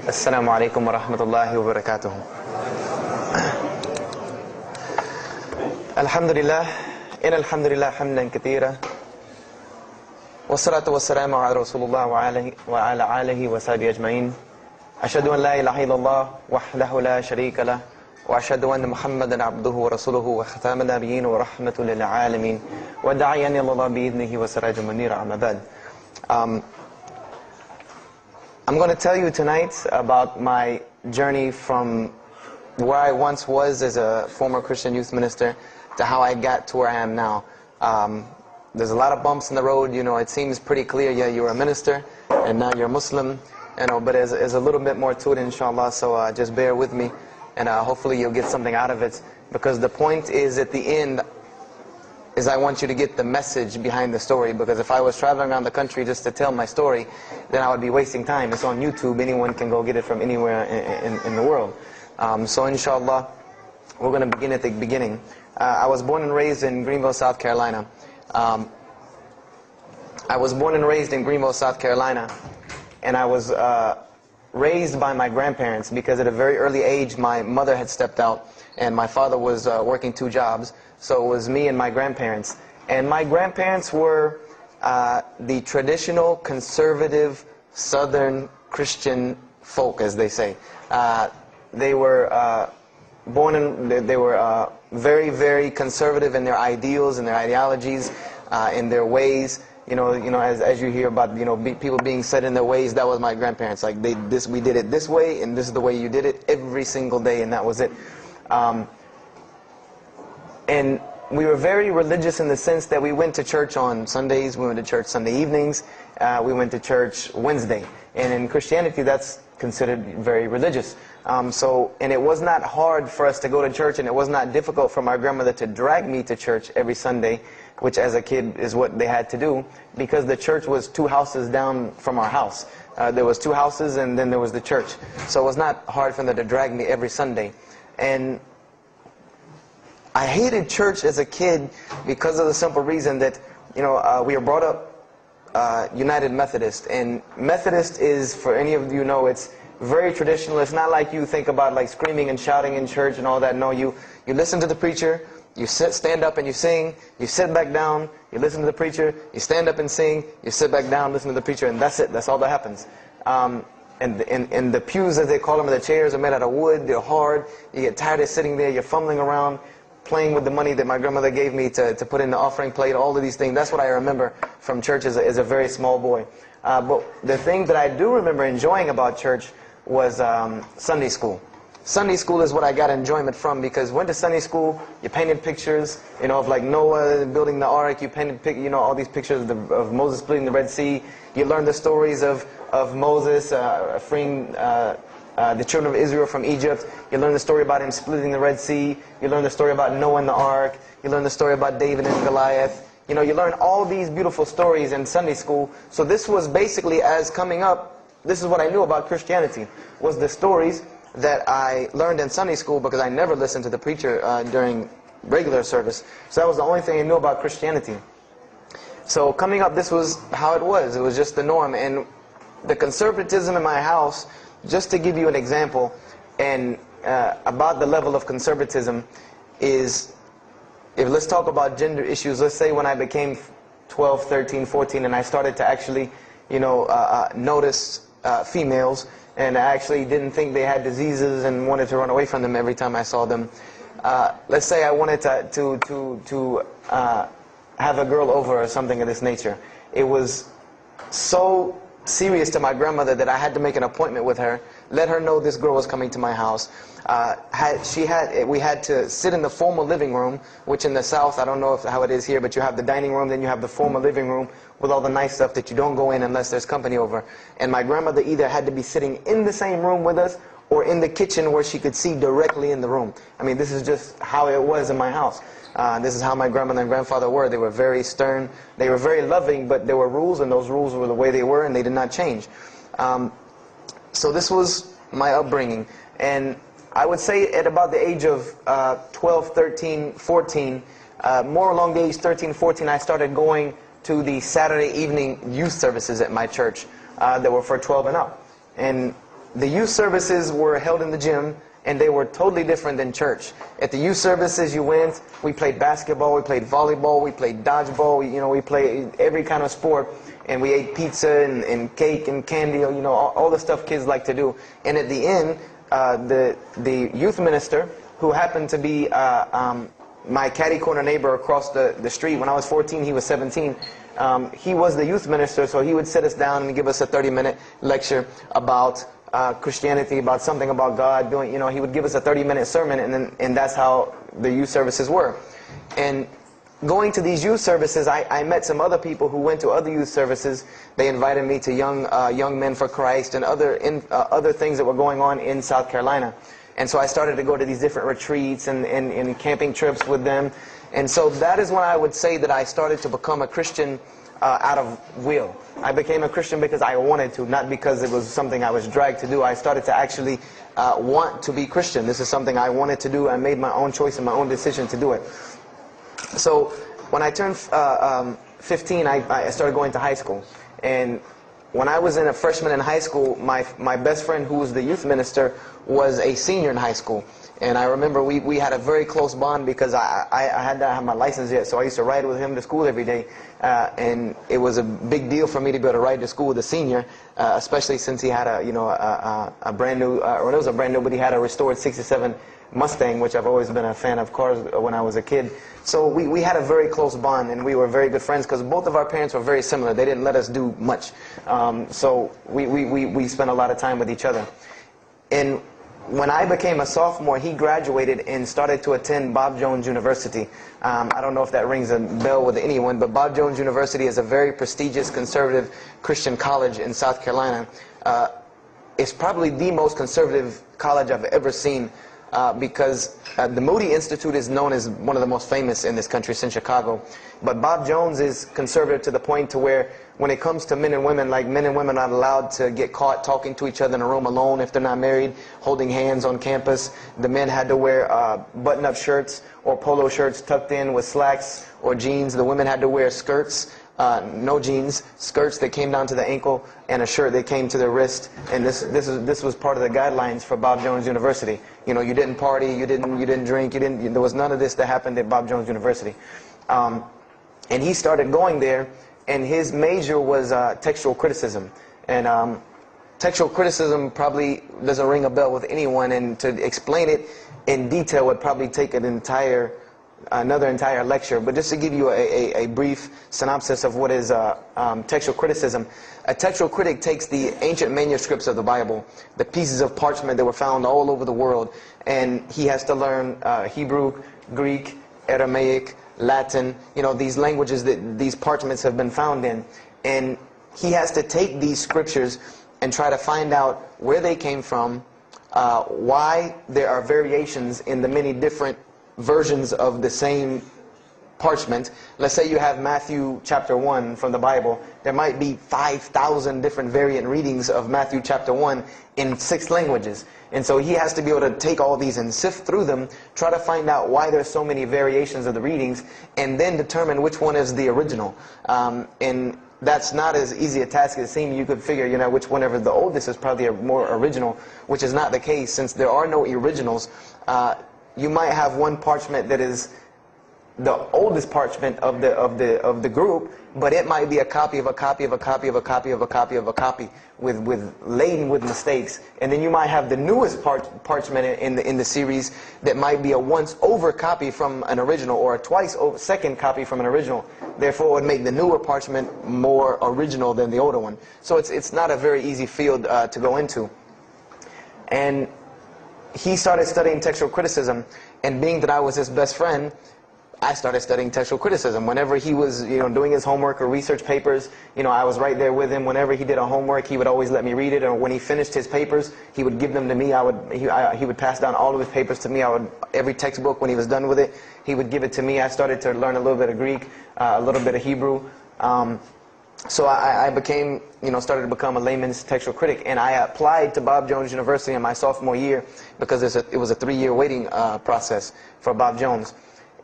السلام عليكم ورحمة الله وبركاته. الحمد لله إن الحمد لله حمدا كثيرا والصلاة والسلام على رسول الله وعلى آله وصحبه أجمعين. أشهد أن لا إله إلا الله وحده لا شريك له وأشهد أن محمدا عبده ورسوله وختام النبيين ورحمة للعالمين وداعيا إلى الله بإذنه وسراجا منيرا. أما بعد. I'm going to tell you tonight about my journey from where I once was as a former Christian youth minister to how I got to where I am now. There's a lot of bumps in the road. You know, it seems pretty clear. Yeah, you're a minister and now you're a Muslim. You know, but there's a little bit more to it, inshallah. So just bear with me, and hopefully you'll get something out of it. Because the point is, at the end, is I want you to get the message behind the story. Because if I was traveling around the country just to tell my story, then I would be wasting time. It's on YouTube. Anyone can go get it from anywhere in the world. So inshallah, we're going to begin at the beginning. I was born and raised in Greenville, South Carolina. I was born and raised in Greenville, South Carolina. And I was raised by my grandparents because at a very early age, my mother had stepped out and my father was working 2 jobs. So it was me and my grandparents. And my grandparents were the traditional, conservative, Southern Christian folk, as they say. They were they were very, very conservative in their ideals and their ideologies, in their ways. You know, as you hear about, people being set in their ways. That was my grandparents. Like we did it this way, and this is the way you did it every single day, and that was it. And we were very religious in the sense that we went to church on Sundays, we went to church Sunday evenings, we went to church Wednesday. And in Christianity, that's considered very religious. And it was not hard for us to go to church, and it was not difficult for my grandmother to drag me to church every Sunday, which as a kid is what they had to do, because the church was 2 houses down from our house. There was 2 houses, and then there was the church. So it was not hard for them to drag me every Sunday. And I hated church as a kid because of the simple reason that, we were brought up United Methodist. And Methodist is, for any of you know, it's very traditional. It's not like you think about like screaming and shouting in church and all that. No, you listen to the preacher, you stand up and you sing, you sit back down, you listen to the preacher, you stand up and sing, you sit back down, listen to the preacher, and that's it. That's all that happens. And the pews, as they call them, the chairs are made out of wood, they're hard, you get tired of sitting there, you're fumbling around, playing with the money that my grandmother gave me to put in the offering plate, all of these things. That's what I remember from church as a very small boy. But the thing that I do remember enjoying about church was Sunday school. Sunday school is what I got enjoyment from, because went to Sunday school, you painted pictures, of like Noah building the ark, you painted, all these pictures of Moses splitting the Red Sea. You learned the stories of Moses freeing the children of Israel from Egypt. You learn the story about him splitting the Red Sea. You learn the story about Noah and the ark. You learn the story about David and Goliath. You learn all these beautiful stories in Sunday school. So this was basically, as coming up, this is what I knew about Christianity, was the stories that I learned in Sunday school, because I never listened to the preacher during regular service. So that was the only thing I knew about Christianity. So coming up, this was how it was. It was just the norm. And the conservatism in my house, just to give you an example, and about the level of conservatism, is, let's talk about gender issues. Let's say when I became 12, 13, 14, and I started to actually, notice females, and I actually didn't think they had diseases and wanted to run away from them every time I saw them. Let's say I wanted to have a girl over or something of this nature. It was so serious to my grandmother that I had to make an appointment with her, let her know this girl was coming to my house. We had to sit in the formal living room, which in the South, I don't know how it is here, but you have the dining room, then you have the formal living room with all the nice stuff that you don't go in unless there's company over. And my grandmother either had to be sitting in the same room with us or in the kitchen where she could see directly in the room. I mean, this is just how it was in my house. This is how my grandmother and grandfather were. They were very stern. They were very loving, but there were rules, and those rules were the way they were, and they did not change. So this was my upbringing. And I would say at about the age of 12, 13, 14, more along the age 13, 14, I started going to the Saturday evening youth services at my church that were for 12 and up. And the youth services were held in the gym, and they were totally different than church. At the youth services you went, we played basketball, we played volleyball, we played dodgeball, we played every kind of sport, and we ate pizza and cake and candy, all the stuff kids like to do. And at the end, the youth minister, who happened to be my catty corner neighbor across the street. When I was 14, he was 17. He was the youth minister, so he would sit us down and give us a 30-minute lecture about Christianity, about something about God. He would give us a 30-minute sermon, and that's how the youth services were. And going to these youth services, I met some other people who went to other youth services. They invited me to Young Men for Christ and other things that were going on in South Carolina. And so I started to go to these different retreats and camping trips with them. And so that is when I would say that I started to become a Christian out of will. I became a Christian because I wanted to, not because it was something I was dragged to do. I started to actually want to be Christian. This is something I wanted to do. I made my own choice and my own decision to do it. So when I turned 15, I started going to high school. And when I was a freshman in high school, my best friend, who was the youth minister, was a senior in high school. And I remember we had a very close bond because I had not had my license yet, so I used to ride with him to school every day. And it was a big deal for me to be able to ride to school with a senior, especially since he had a brand new, or it was a brand new, but he had a restored '67 Mustang, which I've always been a fan of cars when I was a kid. So we had a very close bond, and we were very good friends because both of our parents were very similar. They didn't let us do much. So we spent a lot of time with each other. And when I became a sophomore, he graduated and started to attend Bob Jones University. I don't know if that rings a bell with anyone, but Bob Jones University is a very prestigious conservative Christian college in South Carolina. It's probably the most conservative college I've ever seen. Because the Moody Institute is known as one of the most famous in this country. It's in Chicago. But Bob Jones is conservative to the point to where when it comes to men and women, like men and women are not allowed to get caught talking to each other in a room alone if they're not married, holding hands on campus. The men had to wear button-up shirts or polo shirts tucked in with slacks or jeans. The women had to wear skirts. No jeans, skirts that came down to the ankle, and a shirt that came to the wrist. And this was part of the guidelines for Bob Jones University. You didn't party, you didn't drink, there was none of this that happened at Bob Jones University. And he started going there, and his major was textual criticism. And textual criticism probably doesn't ring a bell with anyone, and to explain it in detail would probably take another entire lecture. But just to give you a brief synopsis of what is textual criticism. A textual critic takes the ancient manuscripts of the Bible, the pieces of parchment that were found all over the world, and he has to learn Hebrew, Greek, Aramaic, Latin, these languages that these parchments have been found in. And he has to take these scriptures and try to find out where they came from, why there are variations in the many different versions of the same parchment. Let's say you have Matthew chapter 1 from the Bible. There might be 5,000 different variant readings of Matthew chapter 1 in 6 languages. And so he has to be able to take all these and sift through them, try to find out why there's so many variations of the readings, and then determine which one is the original. And that's not as easy a task as it seems. You could figure, which whenever the oldest is probably a more original, which is not the case. Since there are no originals, you might have one parchment that is the oldest parchment of the group, but it might be a copy of a copy of a copy of a copy of a copy of a copy laden with mistakes. And then you might have the newest parchment in the series that might be a once over copy from an original, or a twice over second copy from an original. Therefore, it would make the newer parchment more original than the older one. So it's not a very easy field to go into. And he started studying textual criticism, and being that I was his best friend, I started studying textual criticism. Whenever he was, doing his homework or research papers, I was right there with him. Whenever he did a homework, he would always let me read it. Or when he finished his papers, he would give them to me. He would pass down all of his papers to me. Every textbook, when he was done with it, he would give it to me. I started to learn a little bit of Greek, a little bit of Hebrew. So I became, started to become a layman's textual critic, and I applied to Bob Jones University in my sophomore year because it was a 3-year waiting process for Bob Jones.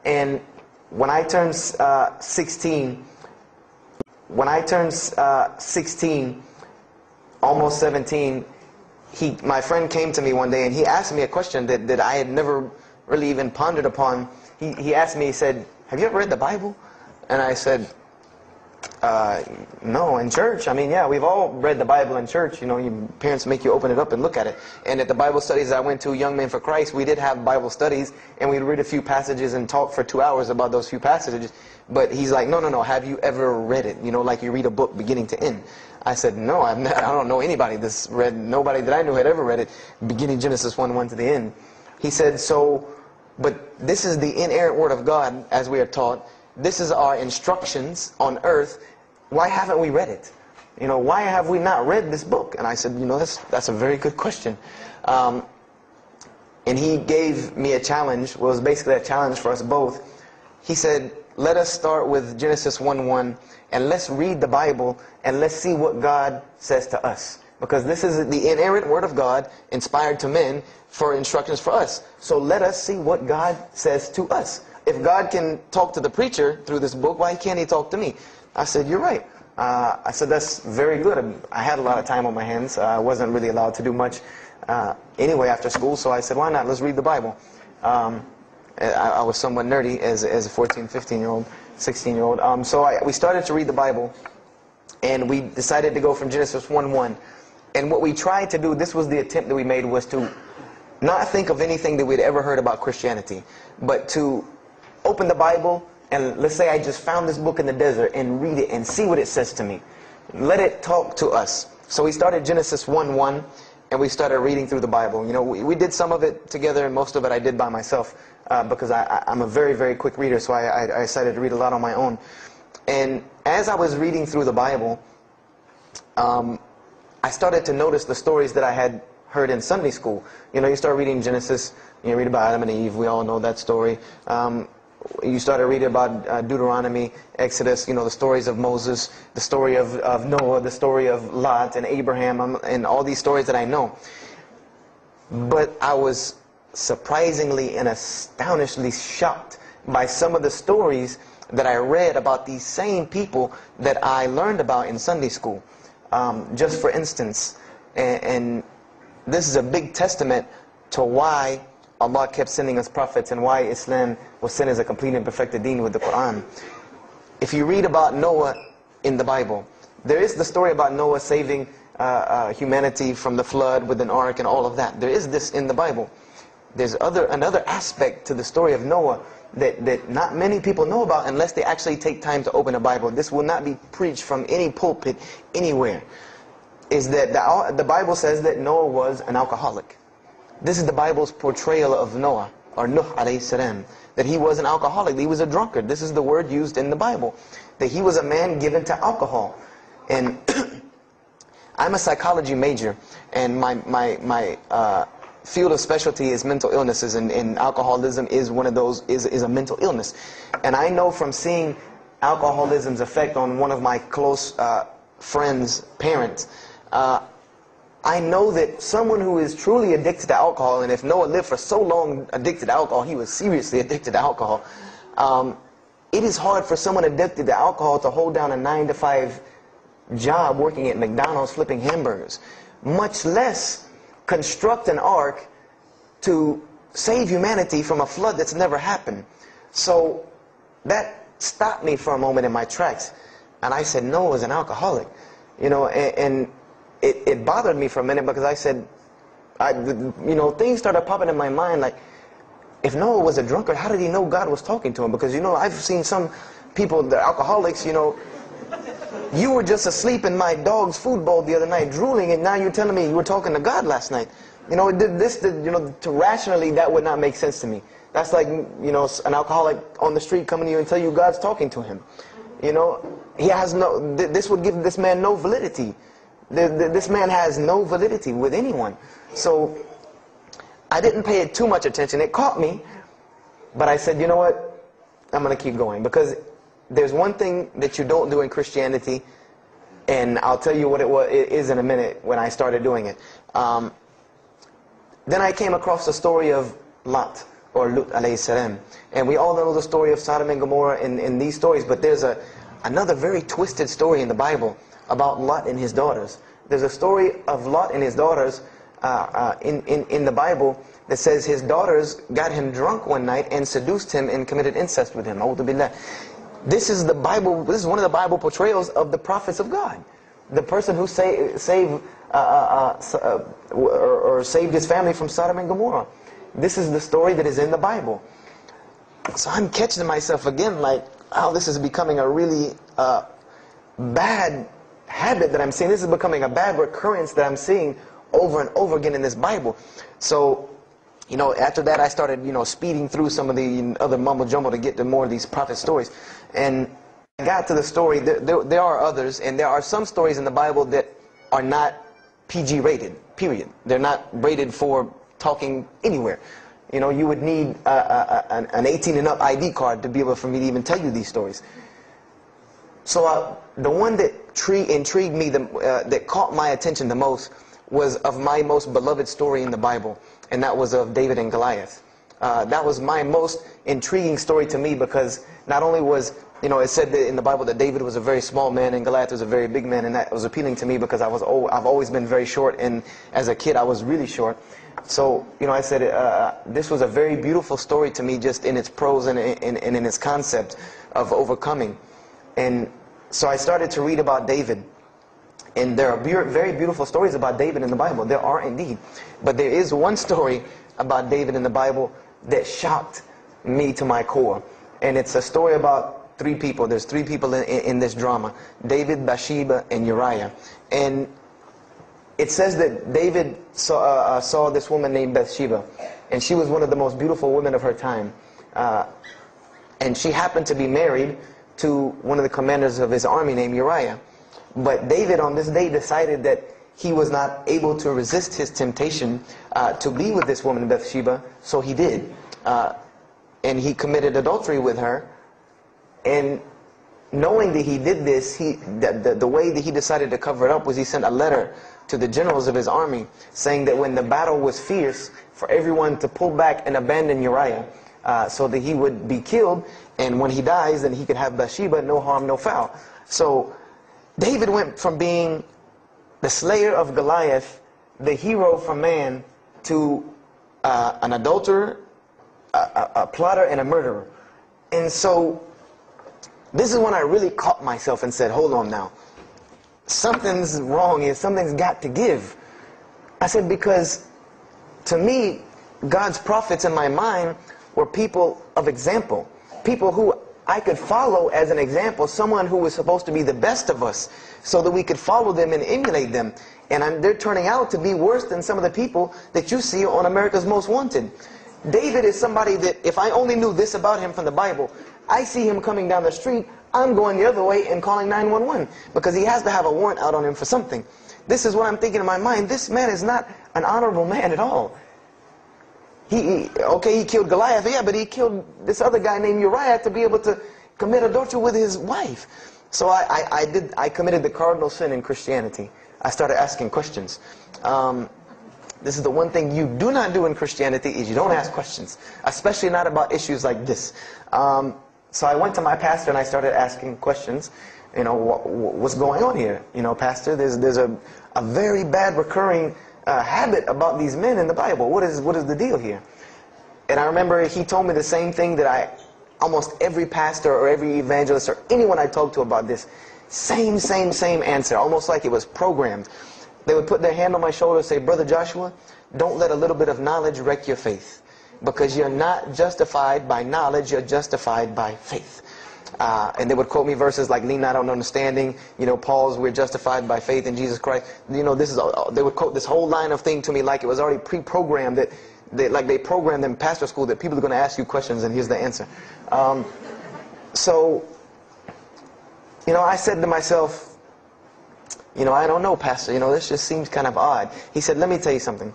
And when I turned 16, almost 17, my friend came to me one day and he asked me a question that I had never really even pondered upon. He asked me, he said, "Have you ever read the Bible?" And I said, no, in church. I mean, yeah, we've all read the Bible in church. You know, your parents make you open it up and look at it. And at the Bible studies I went to, Young Men for Christ, we did have Bible studies, and we'd read a few passages and talk for 2 hours about those few passages. But he's like, no, have you ever read it? You know, like you read a book beginning to end. I said, no, I don't know anybody that's read, nobody that I knew had ever read it, beginning Genesis 1:1 to the end. He said, but this is the inerrant Word of God, as we are taught. This is our instructions on earth. Why haven't we read it? You know, why have we not read this book? And I said, you know, that's a very good question. And he gave me a challenge. Well, it was basically a challenge for us both. He said, let us start with Genesis 1:1, and let's read the Bible, and let's see what God says to us. Because this is the inerrant Word of God, inspired to men, for instructions for us. So let us see what God says to us. If God can talk to the preacher through this book, why can't He talk to me? I said, you're right. I said, that's very good. I had a lot of time on my hands. I wasn't really allowed to do much anyway after school, so I said, why not? Let's read the Bible. I was somewhat nerdy as a 14, 15-year-old, 16-year-old. So we started to read the Bible, and we decided to go from Genesis 1:1. And what we tried to do, this was the attempt that we made, was to not think of anything that we'd ever heard about Christianity, but to open the Bible, and let's say I just found this book in the desert, and read it and see what it says to me. Let it talk to us. So we started Genesis 1:1, and we started reading through the Bible. You know, we did some of it together, and most of it I did by myself, because I'm a very, very quick reader, so I decided to read a lot on my own. And as I was reading through the Bible, I started to notice the stories that I had heard in Sunday school. You know, you start reading Genesis, you read about Adam and Eve, we all know that story. You started reading about Deuteronomy, Exodus, you know, the stories of Moses, the story of Noah, the story of Lot and Abraham, and all these stories that I know. But I was surprisingly and astonishingly shocked by some of the stories that I read about these same people that I learned about in Sunday school. Just for instance, and this is a big testament to why Allah kept sending us prophets and why Islam was sent as a complete and perfected deen with the Quran. If you read about Noah in the Bible, there is the story about Noah saving humanity from the flood with an ark and all of that. There is this in the Bible. There's another aspect to the story of Noah that not many people know about unless they actually take time to open a Bible. This will not be preached from any pulpit anywhere. Is that the Bible says that Noah was an alcoholic. This is the Bible's portrayal of Noah, or Nuh alayhi salam, that he was an alcoholic, he was a drunkard. This is the word used in the Bible, that he was a man given to alcohol. And I'm a psychology major, and my field of specialty is mental illnesses, and alcoholism is one of those, is a mental illness. And I know from seeing alcoholism's effect on one of my close friends' parents, I know that someone who is truly addicted to alcohol, and if Noah lived for so long addicted to alcohol, he was seriously addicted to alcohol. It is hard for someone addicted to alcohol to hold down a 9-to-5 job working at McDonald's flipping hamburgers, much less construct an ark to save humanity from a flood that's never happened. So that stopped me for a moment in my tracks, and I said, Noah was an alcoholic. You know, and it bothered me for a minute, because I said, you know, things started popping in my mind, like, if Noah was a drunkard, how did he know God was talking to him? Because, you know, I've seen some people, the alcoholics, you know, you were just asleep in my dog's food bowl the other night, drooling, and now you're telling me you were talking to God last night. You know, you know, to rationally, that would not make sense to me. That's like, you know, an alcoholic on the street coming to you and tell you God's talking to him. You know, he has no, this would give this man no validity. This man has no validity with anyone. So I didn't pay it too much attention. It caught me, but I said, you know what, I'm going to keep going, because there's one thing that you don't do in Christianity, and I'll tell you what it is in a minute when I started doing it. Then I came across the story of Lot, or Lut alayhi salam. And we all know the story of Sodom and Gomorrah in these stories, but there's another very twisted story in the Bible about Lot and his daughters. There's a story of Lot and his daughters in the Bible that says his daughters got him drunk one night and seduced him and committed incest with him. A'udhu billah. This is the Bible. This is one of the Bible portrayals of the prophets of God. The person who saved his family from Sodom and Gomorrah. This is the story that is in the Bible. So I'm catching myself again, like, how this is becoming a really bad habit that I'm seeing. This is becoming a bad recurrence that I'm seeing over and over again in this Bible. So, you know, after that I started, you know, speeding through some of the other mumbo jumbo to get to more of these prophet stories. And I got to the story, there are others, and there are some stories in the Bible that are not PG rated, period. They're not rated for talking anywhere. You know, you would need an 18 and up ID card to be able for me to even tell you these stories. So the one that intrigued me, that caught my attention the most, was of my most beloved story in the Bible, and that was of David and Goliath. That was my most intriguing story to me, because not only was, you know, it said that in the Bible that David was a very small man and Goliath was a very big man, and that was appealing to me because I've always been very short, and as a kid I was really short. So, you know, I said this was a very beautiful story to me, just in its prose and in its concept of overcoming. And so I started to read about David. And there are very beautiful stories about David in the Bible. There are indeed. But there is one story about David in the Bible that shocked me to my core. And it's a story about three people. There's three people in this drama: David, Bathsheba, and Uriah. And it says that David saw this woman named Bathsheba. And she was one of the most beautiful women of her time. And she happened to be married to one of the commanders of his army named Uriah. But David on this day decided that he was not able to resist his temptation to be with this woman Bathsheba, so he did. And he committed adultery with her. And knowing that he did this, the way that he decided to cover it up was he sent a letter to the generals of his army saying that when the battle was fierce, for everyone to pull back and abandon Uriah so that he would be killed, and when he dies then he could have Bathsheba, no harm, no foul. So David went from being the slayer of Goliath, the hero from man, to an adulterer, a plotter, and a murderer. And so this is when I really caught myself and said, hold on now. Something's wrong here. Something's got to give. I said, because to me, God's prophets in my mind were people of example. People who I could follow as an example, someone who was supposed to be the best of us, so that we could follow them and emulate them. And they're turning out to be worse than some of the people that you see on America's Most Wanted. David is somebody that, if I only knew this about him from the Bible, I see him coming down the street, I'm going the other way and calling 911, because he has to have a warrant out on him for something. This is what I'm thinking in my mind. This man is not an honorable man at all. Okay, he killed Goliath, yeah, but he killed this other guy named Uriah to be able to commit adultery with his wife. So I committed the cardinal sin in Christianity. I started asking questions. This is the one thing you do not do in Christianity, is you don't ask questions, especially not about issues like this. So I went to my pastor and I started asking questions. You know, what's going on here? You know, pastor, there's a very bad recurring habit about these men in the Bible. What is the deal here? And I remember he told me the same thing that almost every pastor or every evangelist or anyone I talked to about this, same answer, almost like it was programmed. They would put their hand on my shoulder and say, Brother Joshua, don't let a little bit of knowledge wreck your faith, because you're not justified by knowledge, you're justified by faith. And they would quote me verses like, lean not on understanding, you know, Paul's, we're justified by faith in Jesus Christ. You know, they would quote this whole line of thing to me like it was already pre-programmed, that they programmed in pastor school that people are going to ask you questions and here's the answer. So, you know, I said to myself, you know, I don't know, pastor, you know, this just seems kind of odd. He said, let me tell you something.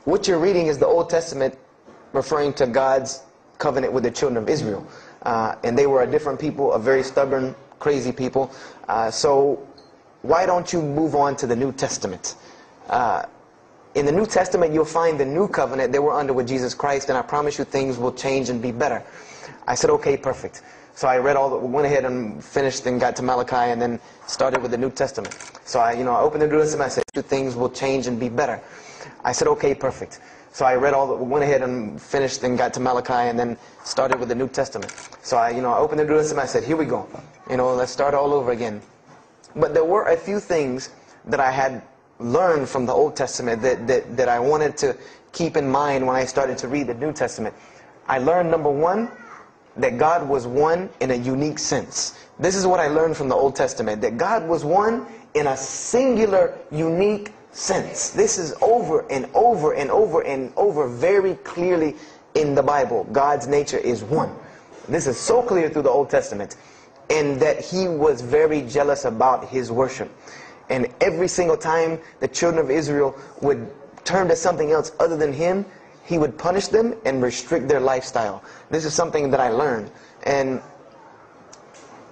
What you're reading is the Old Testament referring to God's covenant with the children of Israel. And they were a different people, a very stubborn, crazy people. So why don't you move on to the New Testament? In the New Testament, you'll find the new covenant that we're under with Jesus Christ, and I promise you things will change and be better. I said, okay, perfect. So I went ahead and finished and got to Malachi and then started with the New Testament. So I opened the New Testament. I said, things will change and be better. I said, okay, perfect. So I went ahead and finished and got to Malachi and then started with the New Testament. So I opened the New Testament. I said, here we go. Let's start all over again. But there were a few things that I had learned from the Old Testament that I wanted to keep in mind when I started to read the New Testament. I learned, number one, that God was one in a unique sense. This is what I learned from the Old Testament, that God was one in a singular, unique sense. This is over and over and over and over very clearly in the Bible. God's nature is one. This is so clear through the Old Testament. And that He was very jealous about His worship. And every single time the children of Israel would turn to something else other than Him, He would punish them and restrict their lifestyle. This is something that I learned. And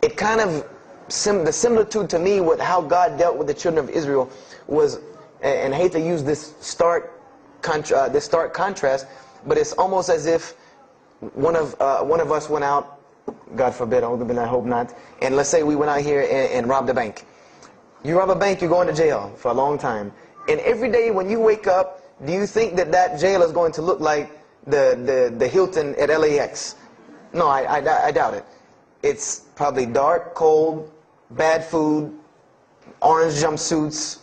it kind of, the similitude to me with how God dealt with the children of Israel was, and I hate to use this stark contrast, but it's almost as if one of us went out, God forbid, I hope not, and let's say we went out here and robbed a bank. You rob a bank, you're going to jail for a long time. And every day when you wake up, do you think that jail is going to look like the Hilton at LAX? No, I doubt it. It's probably dark, cold, bad food, orange jumpsuits,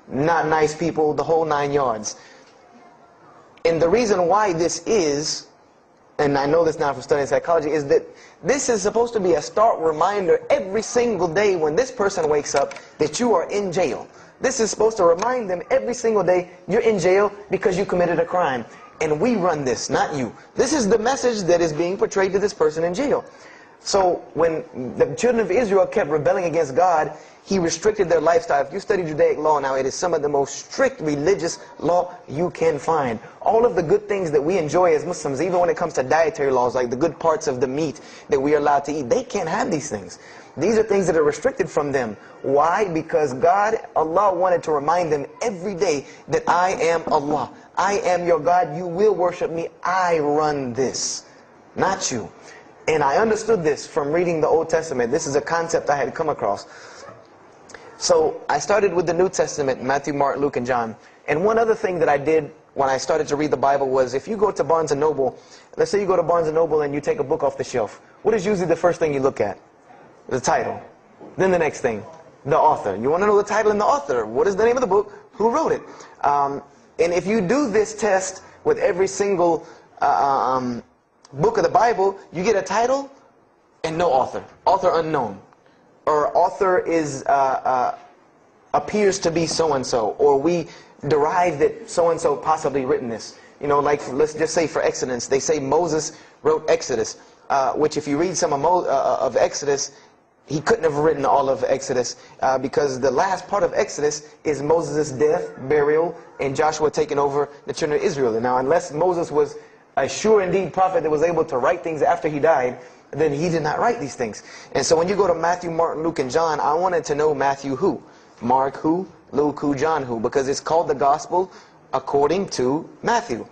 not nice people, the whole 9 yards. And the reason why this is, and I know this now from studying psychology, is that this is supposed to be a stark reminder every single day when this person wakes up that you are in jail. This is supposed to remind them every single day you're in jail because you committed a crime. And we run this, not you. This is the message that is being portrayed to this person in jail. So when the children of Israel kept rebelling against God, He restricted their lifestyle. If you study Judaic law now, it is some of the most strict religious law you can find. All of the good things that we enjoy as Muslims, even when it comes to dietary laws, like the good parts of the meat that we are allowed to eat, they can't have these things. These are things that are restricted from them. Why? Because God, Allah, wanted to remind them every day that I am Allah. I am your God. You will worship me. I run this, not you. And I understood this from reading the Old Testament. This is a concept I had come across. So I started with the New Testament, Matthew, Mark, Luke, and John. And one other thing that I did when I started to read the Bible was, if you go to Barnes & Noble, let's say you go to Barnes & Noble and you take a book off the shelf, what is usually the first thing you look at? The title. Then the next thing, the author. You want to know the title and the author. What is the name of the book? Who wrote it? And if you do this test with every single book of the Bible, you get a title and no author. Author unknown. Or author is appears to be so-and-so. Or we derive that so-and-so possibly written this. Like let's just say for Exodus, they say Moses wrote Exodus. Which if you read some of Exodus, he couldn't have written all of Exodus because the last part of Exodus is Moses' death, burial, and Joshua taking over the children of Israel. And now, unless Moses was a sure indeed prophet that was able to write things after he died, then he did not write these things. And so when you go to Matthew, Mark, Luke, and John, I wanted to know Matthew who, Mark who, Luke who, John who, because it's called the Gospel according to Matthew.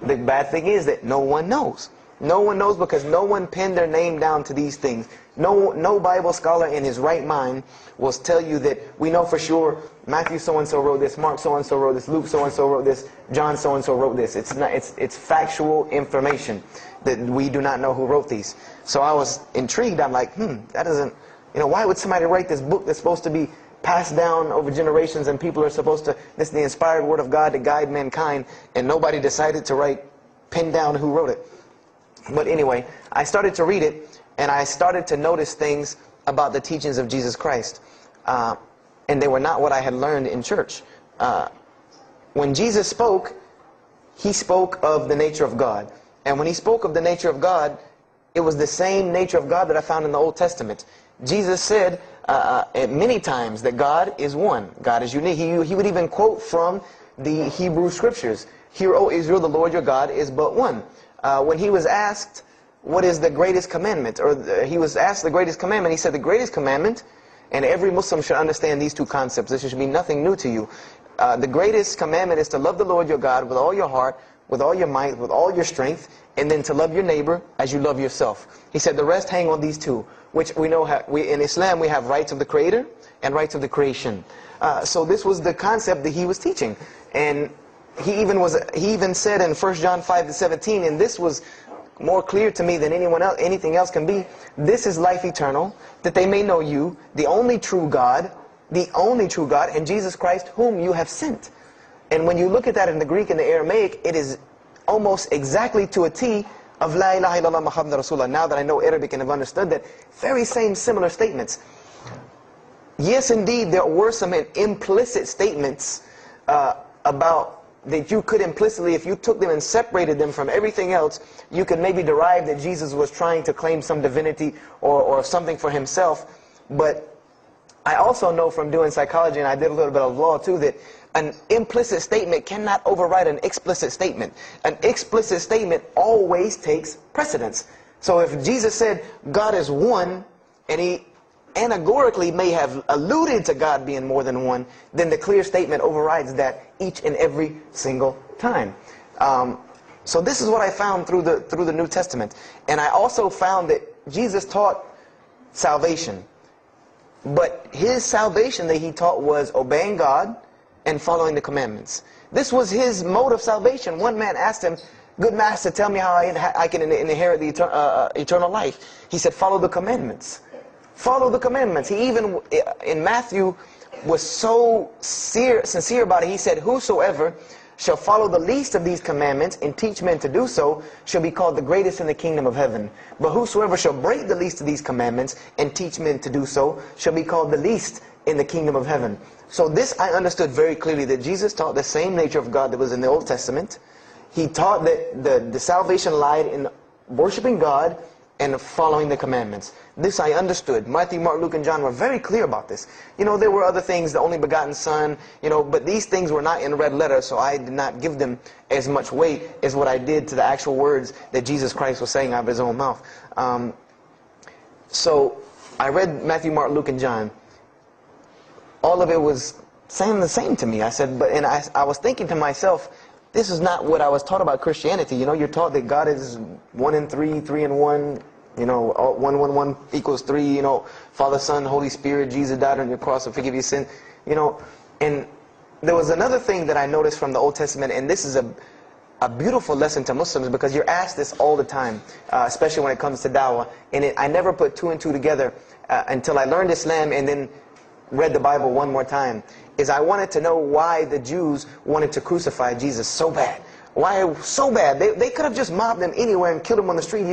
The bad thing is that no one knows. No one knows because no one pinned their name down to these things. No Bible scholar in his right mind will tell you that we know for sure Matthew so-and-so wrote this, Mark so-and-so wrote this, Luke so-and-so wrote this, John so-and-so wrote this. It's factual information that we do not know who wrote these. So I was intrigued. I'm like, that doesn't, why would somebody write this book that's supposed to be passed down over generations and people are supposed to, this is the inspired word of God to guide mankind, and nobody decided to pin down who wrote it. But anyway, I started to read it, and I started to notice things about the teachings of Jesus Christ. And they were not what I had learned in church. When Jesus spoke, He spoke of the nature of God. And when He spoke of the nature of God, it was the same nature of God that I found in the Old Testament. Jesus said many times that God is one. God is unique. He would even quote from the Hebrew Scriptures. Hear, O Israel, the Lord your God is but one. When He was asked, what is the greatest commandment? Or He was asked the greatest commandment. He said the greatest commandment, and every Muslim should understand these two concepts. This should be nothing new to you. The greatest commandment is to love the Lord your God with all your heart, with all your might, with all your strength, and then to love your neighbor as you love yourself. He said the rest hang on these two. which we know in Islam we have rights of the Creator and rights of the creation. So this was the concept that he was teaching. And he even said in 1 John 5:17, and this was more clear to me than anything else can be, this is life eternal, that they may know you, the only true God, and Jesus Christ, whom you have sent. And when you look at that in the Greek and the Aramaic, it is almost exactly to a T of La ilaha illallah Muhammadur Rasulullah. Now that I know Arabic and have understood that, very same similar statements. Yes, indeed, there were some implicit statements about that you could implicitly, if you took them and separated them from everything else, you could maybe derive that Jesus was trying to claim some divinity or something for himself. But I also know from doing psychology, and I did a little bit of law too, that an implicit statement cannot override an explicit statement. An explicit statement always takes precedence. So if Jesus said God is one, and he anagorically may have alluded to God being more than one, then the clear statement overrides that each and every single time. So this is what I found through the New Testament. And I also found that Jesus taught salvation. But his salvation that he taught was obeying God and following the commandments. This was his mode of salvation. One man asked him, "Good master, tell me how I can inherit the eternal life." He said, "Follow the commandments." Follow the commandments. He even, in Matthew, was so sincere about it. He said, "Whosoever shall follow the least of these commandments and teach men to do so shall be called the greatest in the kingdom of heaven. But whosoever shall break the least of these commandments and teach men to do so shall be called the least in the kingdom of heaven." So this I understood very clearly, that Jesus taught the same nature of God that was in the Old Testament. He taught that the salvation lied in worshiping God and following the commandments. This I understood. Matthew, Mark, Luke, and John were very clear about this. There were other things, the only begotten Son, but these things were not in red letter, so I did not give them as much weight as what I did to the actual words that Jesus Christ was saying out of his own mouth. So I read Matthew, Mark, Luke, and John. All of it was saying the same to me. I said, I was thinking to myself, this is not what I was taught about Christianity. You're taught that God is 1 in 3, 3 in 1. 1 equals 3. Father, Son, Holy Spirit. Jesus died on your cross to forgive your sin. And there was another thing that I noticed from the Old Testament, and this is a beautiful lesson to Muslims, because you're asked this all the time, especially when it comes to dawah. And I never put 2 and 2 together until I learned Islam and then read the Bible one more time. Is I wanted to know why the Jews wanted to crucify Jesus so bad. Why so bad? They could have just mobbed him anywhere and killed him on the street.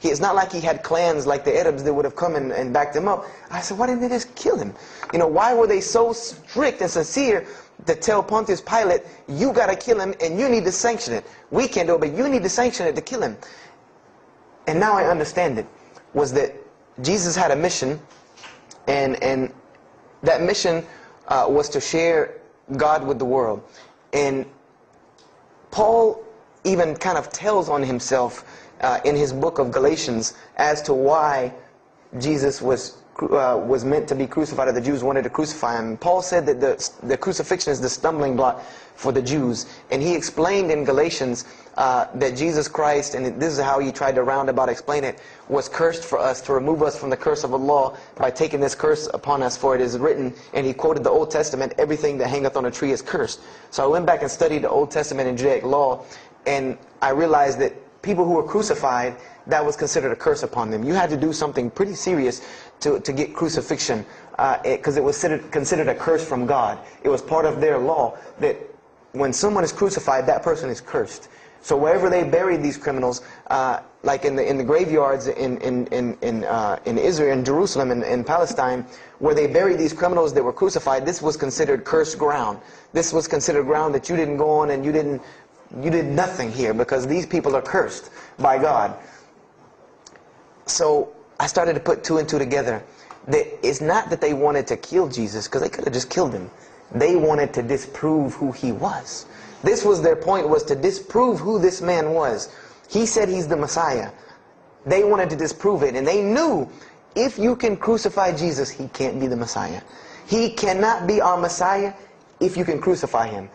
It's not like he had clans like the Arabs that would have come and backed him up. I said, why didn't they just kill him? Why were they so strict and sincere to tell Pontius Pilate, you got to kill him and you need to sanction it. We can't do it, but you need to sanction it to kill him. And now I understand it, was that Jesus had a mission, and that mission was to share God with the world. And Paul even kind of tells on himself in his book of Galatians as to why Jesus was meant to be crucified, or the Jews wanted to crucify him. Paul said that the crucifixion is the stumbling block for the Jews. And he explained in Galatians that Jesus Christ, and this is how he tried to roundabout explain it, was cursed for us, to remove us from the curse of Allah by taking this curse upon us, for it is written, and he quoted the Old Testament, everything that hangeth on a tree is cursed. So I went back and studied the Old Testament and Judaic law, and I realized that people who were crucified, that was considered a curse upon them. You had to do something pretty serious to get crucifixion, because it was considered a curse from God. It was part of their law that when someone is crucified, that person is cursed. So wherever they buried these criminals, like in the graveyards in Israel, in Jerusalem, in Palestine, where they buried these criminals that were crucified, this was considered cursed ground. This was considered ground that you didn't go on, and you did nothing here, because these people are cursed by God. So I started to put 2 and 2 together. It's not that they wanted to kill Jesus, because they could have just killed him. They wanted to disprove who he was. This was their point, was to disprove who this man was. He said he's the Messiah. They wanted to disprove it, and they knew if you can crucify Jesus, he can't be the Messiah. He cannot be our Messiah if you can crucify him.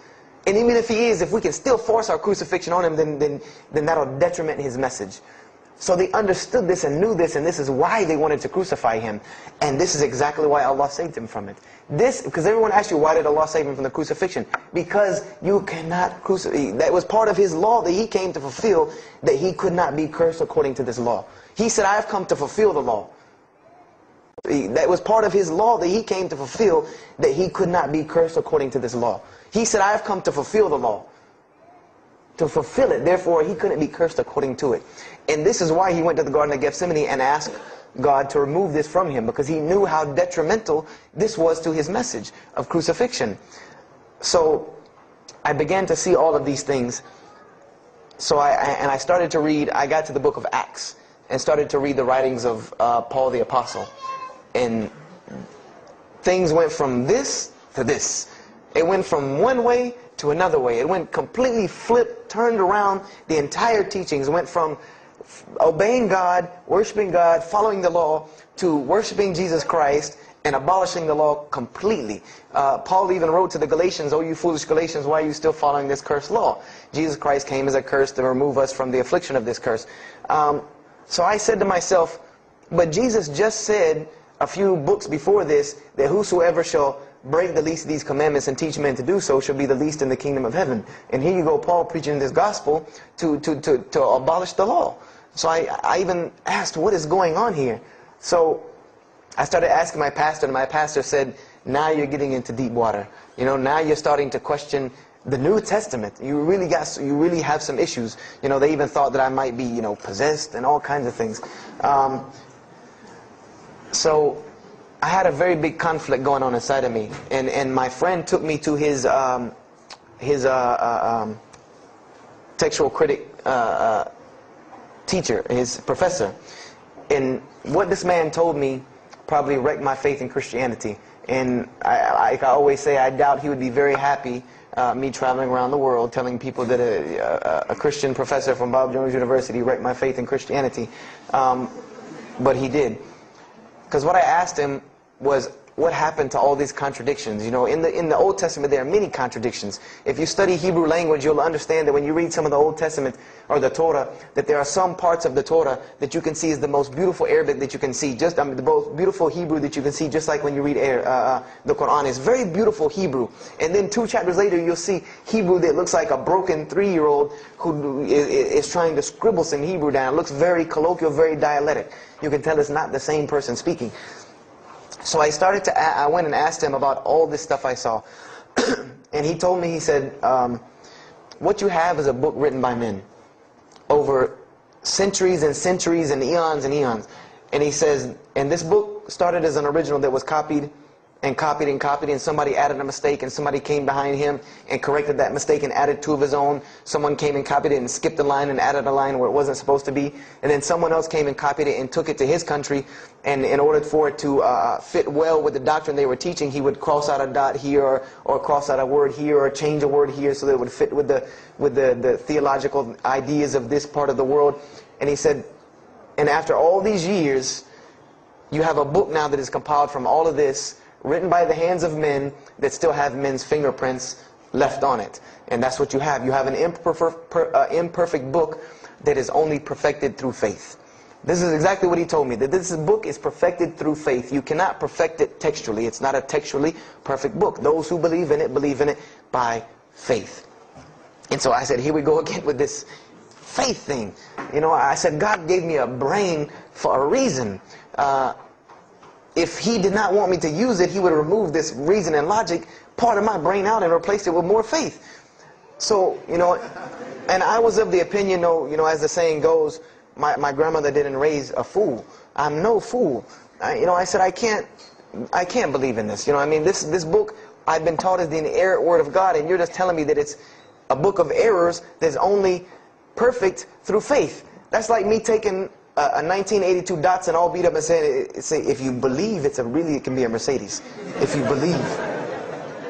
And even if he is, if we can still force our crucifixion on him, then that'll detriment his message. So they understood this and knew this, and this is why they wanted to crucify him. And this is exactly why Allah saved him from it. Because everyone asks you, why did Allah save him from the crucifixion? Because you cannot crucify. That was part of his law that he came to fulfill, that he could not be cursed according to this law. He said, I have come to fulfill the law. That was part of his law that he came to fulfill, that he could not be cursed according to this law. He said, I have come to fulfill the law. To fulfill it, therefore he couldn't be cursed according to it. And this is why he went to the Garden of Gethsemane and asked God to remove this from him, because he knew how detrimental this was to his message of crucifixion. So I began to see all of these things. So I started to read, I got to the book of Acts and started to read the writings of Paul the Apostle. And things went from this to this. It went from one way to another way. It went completely flipped, turned around. The entire teachings went from obeying God, worshiping God, following the law, to worshiping Jesus Christ and abolishing the law completely. Paul even wrote to the Galatians, "Oh, you foolish Galatians, why are you still following this cursed law? Jesus Christ came as a curse to remove us from the affliction of this curse." So I said to myself, but Jesus just said a few books before this that whosoever shall break the least of these commandments and teach men to do so shall be the least in the kingdom of heaven. And here you go, Paul preaching this gospel to abolish the law. So I even asked, what is going on here? So I started asking my pastor, and my pastor said, now you're getting into deep water. You know, now you're starting to question the New Testament. You really have some issues. You know, they even thought that I might be, possessed and all kinds of things. So I had a very big conflict going on inside of me, and my friend took me to his textual critic teacher, his professor. And what this man told me probably wrecked my faith in Christianity. And I always say, I doubt he would be very happy me traveling around the world telling people that a Christian professor from Bob Jones University wrecked my faith in Christianity. But he did. Because what I asked him was, what happened to all these contradictions? You know, in the Old Testament there are many contradictions. If you study Hebrew language, you'll understand that when you read some of the Old Testament or the Torah, that there are some parts of the Torah that you can see is the most beautiful Arabic that you can see, the most beautiful Hebrew that you can see, just like when you read the Quran. It's very beautiful Hebrew. And then 2 chapters later, you'll see Hebrew that looks like a broken 3-year-old who is trying to scribble some Hebrew down. It looks very colloquial, very dialectic. You can tell it's not the same person speaking. So I went and asked him about all this stuff I saw. And he told me, he said, what you have is a book written by men over centuries and centuries and eons and eons. And he says, and this book started as an original that was copied and copied and copied, and somebody added a mistake, and somebody came behind him and corrected that mistake and added 2 of his own. Someone came and copied it and skipped a line and added a line where it wasn't supposed to be. And then someone else came and copied it and took it to his country, and in order for it to fit well with the doctrine they were teaching, he would cross out a dot here or cross out a word here or change a word here so that it would fit with the theological ideas of this part of the world. And he said, and after all these years, you have a book now that is compiled from all of this, written by the hands of men that still have men's fingerprints left on it. And that's what you have. You have an imperfect book that is only perfected through faith. This is exactly what he told me, that this book is perfected through faith. You cannot perfect it textually. It's not a textually perfect book. Those who believe in it by faith. And so I said, here we go again with this faith thing. You know, I said, God gave me a brain for a reason. If he did not want me to use it, he would remove this reason and logic part of my brain out and replace it with more faith. So, and I was of the opinion, as the saying goes, my grandmother didn't raise a fool. I'm no fool. I said, I can't believe in this. This book I've been taught is the inerrant word of God, and you're just telling me that it's a book of errors that's only perfect through faith. That's like me taking a 1982 Datsun all beat up and saying, if you believe it can be a Mercedes. If you believe.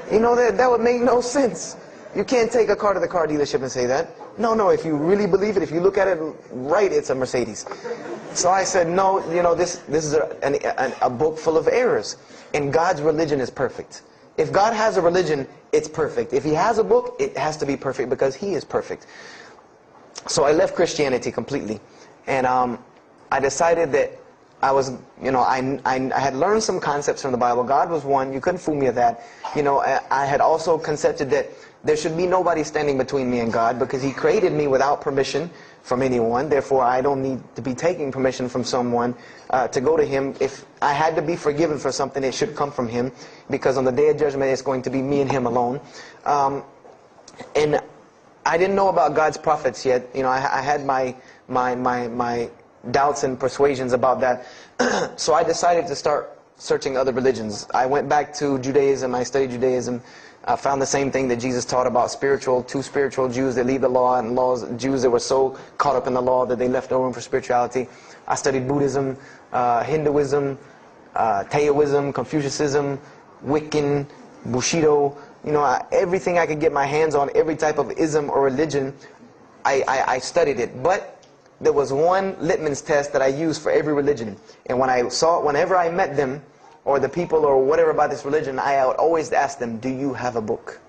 That would make no sense. You can't take a car to the car dealership and say that. No, if you really believe it, if you look at it right, it's a Mercedes. So I said, no, this is a book full of errors. And God's religion is perfect. If God has a religion, it's perfect. If he has a book, it has to be perfect because he is perfect. So I left Christianity completely. And I decided that I was, I had learned some concepts from the Bible. God was one. You couldn't fool me with that. I had also concepted that there should be nobody standing between me and God, because He created me without permission from anyone. Therefore, I don't need to be taking permission from someone to go to Him. If I had to be forgiven for something, it should come from Him, because on the day of judgment, it's going to be me and Him alone. And I didn't know about God's prophets yet. I had my doubts and persuasions about that. So I decided to start searching other religions. I went back to Judaism. I studied Judaism. I found the same thing that Jesus taught about two spiritual Jews that leave the law, and Jews that were so caught up in the law that they left no room for spirituality. I studied Buddhism, Hinduism, Taoism, Confucianism, Wiccan, Bushido. Everything I could get my hands on, every type of ism or religion, I studied it. But there was one litmus test that I used for every religion. And whenever I met them, or the people or whatever about this religion, I would always ask them, do you have a book?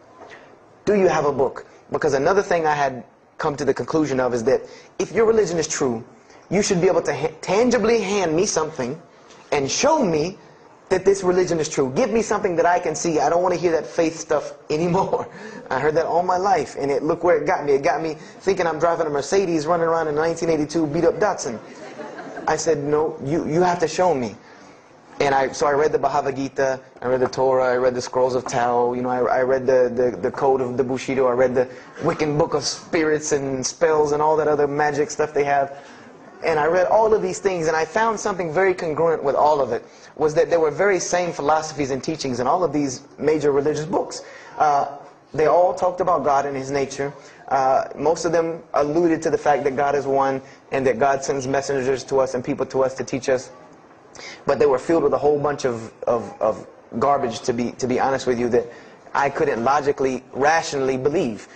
Do you have a book? Because another thing I had come to the conclusion of is that if your religion is true, you should be able to tangibly hand me something and show me that this religion is true. Give me something that I can see. I don't want to hear that faith stuff anymore. I heard that all my life, and look where it got me. It got me thinking I'm driving a Mercedes running around in a 1982 beat-up Datsun. I said, no, you have to show me. And so I read the Bhagavad Gita, I read the Torah, I read the Scrolls of Tao, I read the Code of the Bushido, I read the Wiccan Book of Spirits and Spells and all that other magic stuff they have. And I read all of these things, and I found something very congruent with all of it, was that there were very same philosophies and teachings in all of these major religious books. They all talked about God and His nature. Most of them alluded to the fact that God is one, and that God sends messengers to us and people to us to teach us. But they were filled with a whole bunch of garbage, to be honest with you, that I couldn't logically, rationally believe.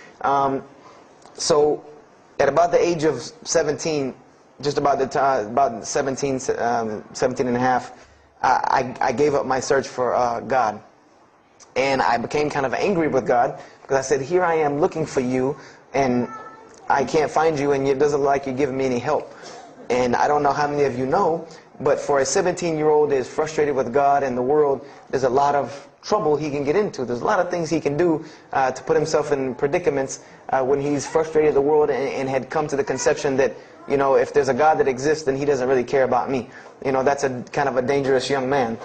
So at about the age of 17, just about the time, about 17 and a half, I gave up my search for God. And I became kind of angry with God, because I said, here I am looking for you, and I can't find you, and it doesn't look like you're giving me any help. And I don't know how many of you know, but for a 17-year-old that is frustrated with God and the world, there's a lot of trouble he can get into. There's a lot of things he can do to put himself in predicaments when he's frustrated with the world and had come to the conception that, if there's a God that exists, then He doesn't really care about me. That's a kind of a dangerous young man.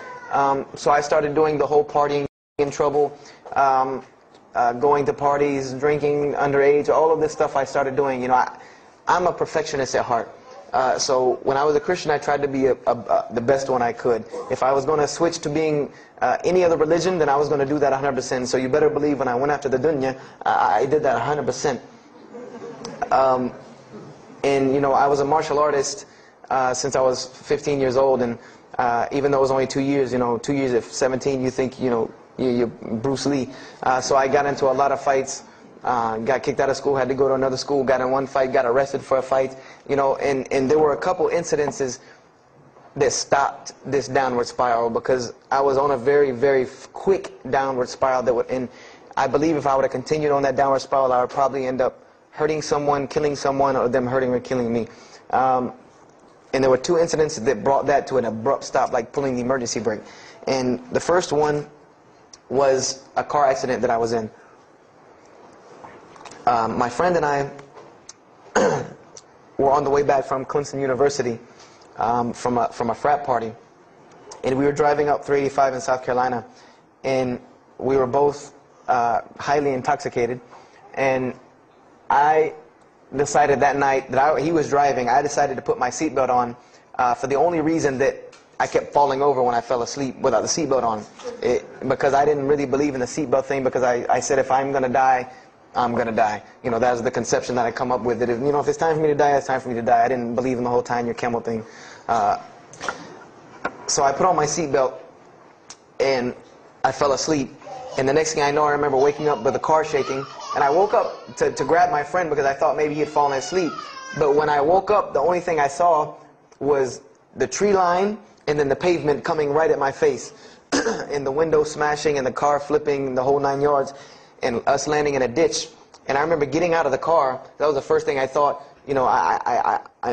So I started doing the whole partying in trouble, going to parties, drinking underage, all of this stuff I started doing. I'm a perfectionist at heart. So when I was a Christian, I tried to be the best one I could. If I was going to switch to being any other religion, then I was going to do that 100%. So you better believe when I went after the dunya, I did that 100%. And I was a martial artist since I was 15 years old. And even though it was only 2 years, 2 years at 17, you think, you're Bruce Lee. So I got into a lot of fights. Got kicked out of school, had to go to another school, got in one fight, got arrested for a fight, and there were a couple incidences that stopped this downward spiral, because I was on a very, very quick downward spiral and I believe if I would have continued on that downward spiral, I would probably end up hurting someone, killing someone, or them hurting or killing me. And there were two incidents that brought that to an abrupt stop, like pulling the emergency brake. And the first one was a car accident that I was in. My friend and I were on the way back from Clemson University from a frat party, and we were driving up 385 in South Carolina, and we were both highly intoxicated, and I decided that night that he was driving, I decided to put my seatbelt on for the only reason that I kept falling over when I fell asleep without the seatbelt on, because I didn't really believe in the seatbelt thing, because I said if I'm going to die, I'm going to die. That was the conception that I come up with, that if it's time for me to die, it's time for me to die. I didn't believe in the whole tying your camel thing. So I put on my seatbelt, and I fell asleep. And the next thing I know, I remember waking up with the car shaking, and I woke up to grab my friend because I thought maybe he had fallen asleep. But when I woke up, the only thing I saw was the tree line and then the pavement coming right at my face, and the window smashing and the car flipping, the whole 9 yards, and us landing in a ditch. And I remember getting out of the car. That was the first thing I thought. you know,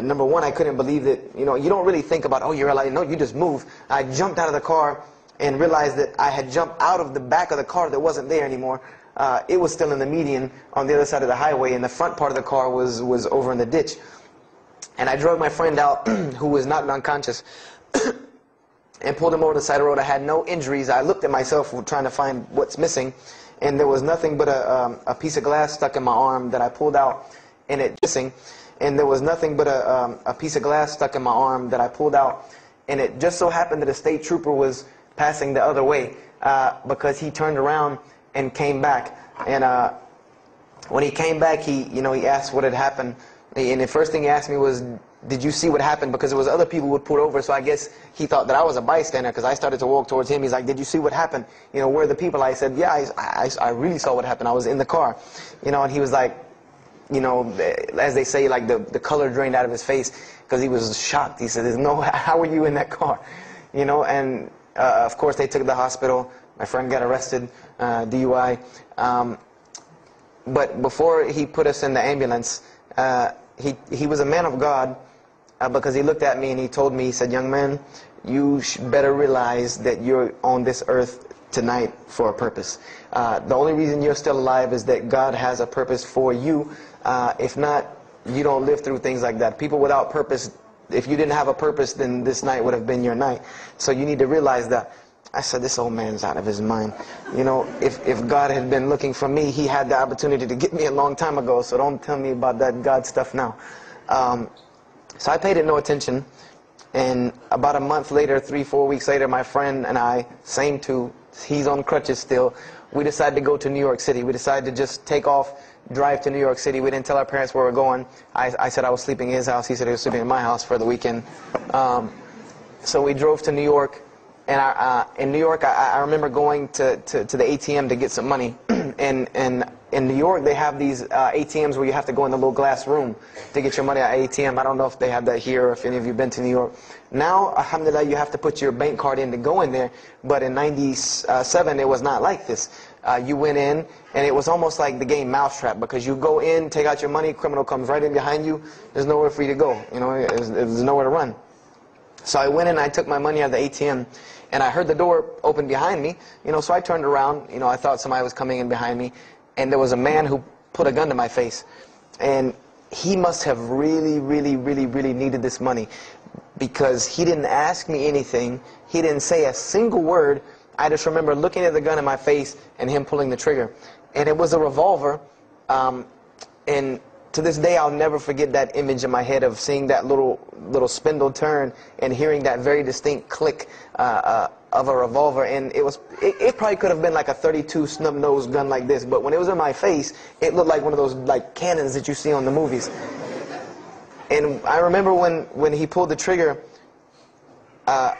number one, I couldn't believe that, you know, you don't really think about, oh, you're like, no, you just move. I jumped out of the car and realized that I had jumped out of the back of the car that wasn't there anymore. It was still in the median on the other side of the highway, and the front part of the car was over in the ditch. And I drove my friend out, who was not unconscious, and pulled him over to the side of the road. I had no injuries. I looked at myself trying to find what's missing, and there was nothing but a piece of glass stuck in my arm that I pulled out, and it missing. And there was nothing but a piece of glass stuck in my arm that I pulled out, and it just so happened that a state trooper was passing the other way, because he turned around and came back. And when he came back, he asked what had happened. And the first thing he asked me was, did you see what happened? Because there was other people who would pull over, so I guess he thought that I was a bystander, because I started to walk towards him. He's like, did you see what happened? You know, where are the people? I said, yeah, I really saw what happened. I was in the car. You know, and he was like, you know, as they say, like the color drained out of his face, because he was shocked. He said, how were you in that car? You know, and of course they took the hospital. My friend got arrested, DUI. But before he put us in the ambulance, he was a man of God, because he looked at me and he told me, he said, young man, you better realize that you're on this earth tonight for a purpose. The only reason you're still alive is that God has a purpose for you. If not, you don't live through things like that. People without purpose, if you didn't have a purpose, then this night would have been your night. So you need to realize that. I said, this old man's out of his mind. You know, if God had been looking for me, he had the opportunity to get me a long time ago, so don't tell me about that God stuff now. So I paid it no attention, and about a month later, 3-4 weeks later, my friend and I, same two, he's on crutches still, we decided to go to New York City. We decided to just take off, drive to New York City. We didn't tell our parents where we were going. I said I was sleeping in his house, he said he was sleeping in my house for the weekend. So we drove to New York. And in New York, I remember going to the ATM to get some money. And in New York, they have these ATMs where you have to go in the little glass room to get your money at ATM. I don't know if they have that here or if any of you have been to New York. Now, alhamdulillah, you have to put your bank card in to go in there. But in '97, it was not like this. You went in, and it was almost like the game Mousetrap, because you go in, take out your money, criminal comes right in behind you. There's nowhere for you to go. You know, there's nowhere to run. So I went in and I took my money out of the ATM, and I heard the door open behind me, you know, so I turned around, you know, I thought somebody was coming in behind me, and there was a man who put a gun to my face. And he must have really needed this money, because he didn't ask me anything, he didn't say a single word. I just remember looking at the gun in my face and him pulling the trigger. And it was a revolver, and to this day, I'll never forget that image in my head of seeing that little spindle turn and hearing that very distinct click of a revolver. And it probably could have been like a .32 snub-nosed gun like this, but when it was in my face, it looked like one of those like cannons that you see on the movies. And I remember when he pulled the trigger, I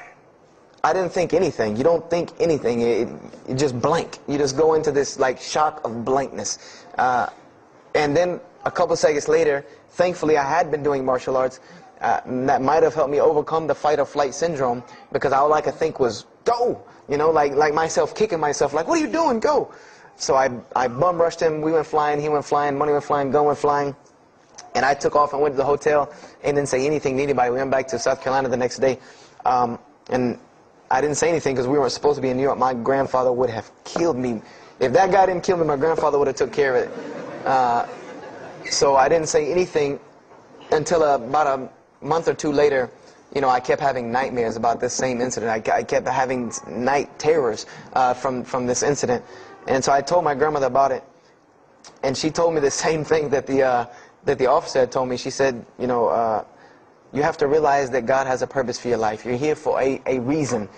didn't think anything. You don't think anything. You just blank. You just go into this like shock of blankness. And then a couple seconds later, thankfully I had been doing martial arts. That might have helped me overcome the fight or flight syndrome, because all I could think was, go! You know, like myself kicking myself, like, what are you doing? Go! So I bum rushed him, we went flying, he went flying, money went flying, gun went flying. And I took off and went to the hotel and didn't say anything to anybody. We went back to South Carolina the next day. And I didn't say anything because we weren't supposed to be in New York. My grandfather would have killed me. If that guy didn't kill me, my grandfather would have took care of it. So I didn't say anything until about a month or two later. You know, I kept having nightmares about this same incident. I kept having night terrors from this incident. And so I told my grandmother about it. And she told me the same thing that the officer had told me. She said, you know, you have to realize that God has a purpose for your life. You're here for a reason.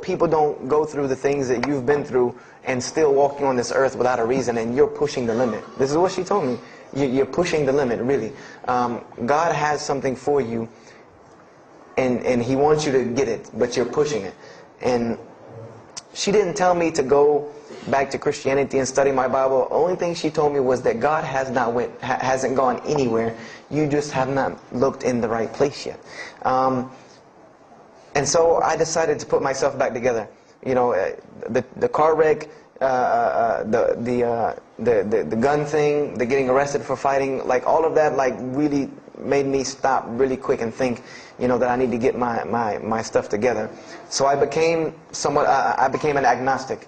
People don't go through the things that you've been through and still walking on this earth without a reason, and you're pushing the limit. This is what she told me. You're pushing the limit, really. God has something for you, and He wants you to get it, but you're pushing it. And she didn't tell me to go back to Christianity and study my Bible. The only thing she told me was that God hasn't gone anywhere. You just have not looked in the right place yet. And so I decided to put myself back together. You know, the car wreck, the gun thing, the getting arrested for fighting, like all of that, like really made me stop really quick and think, you know, that I need to get my stuff together. So I became somewhat, I became an agnostic,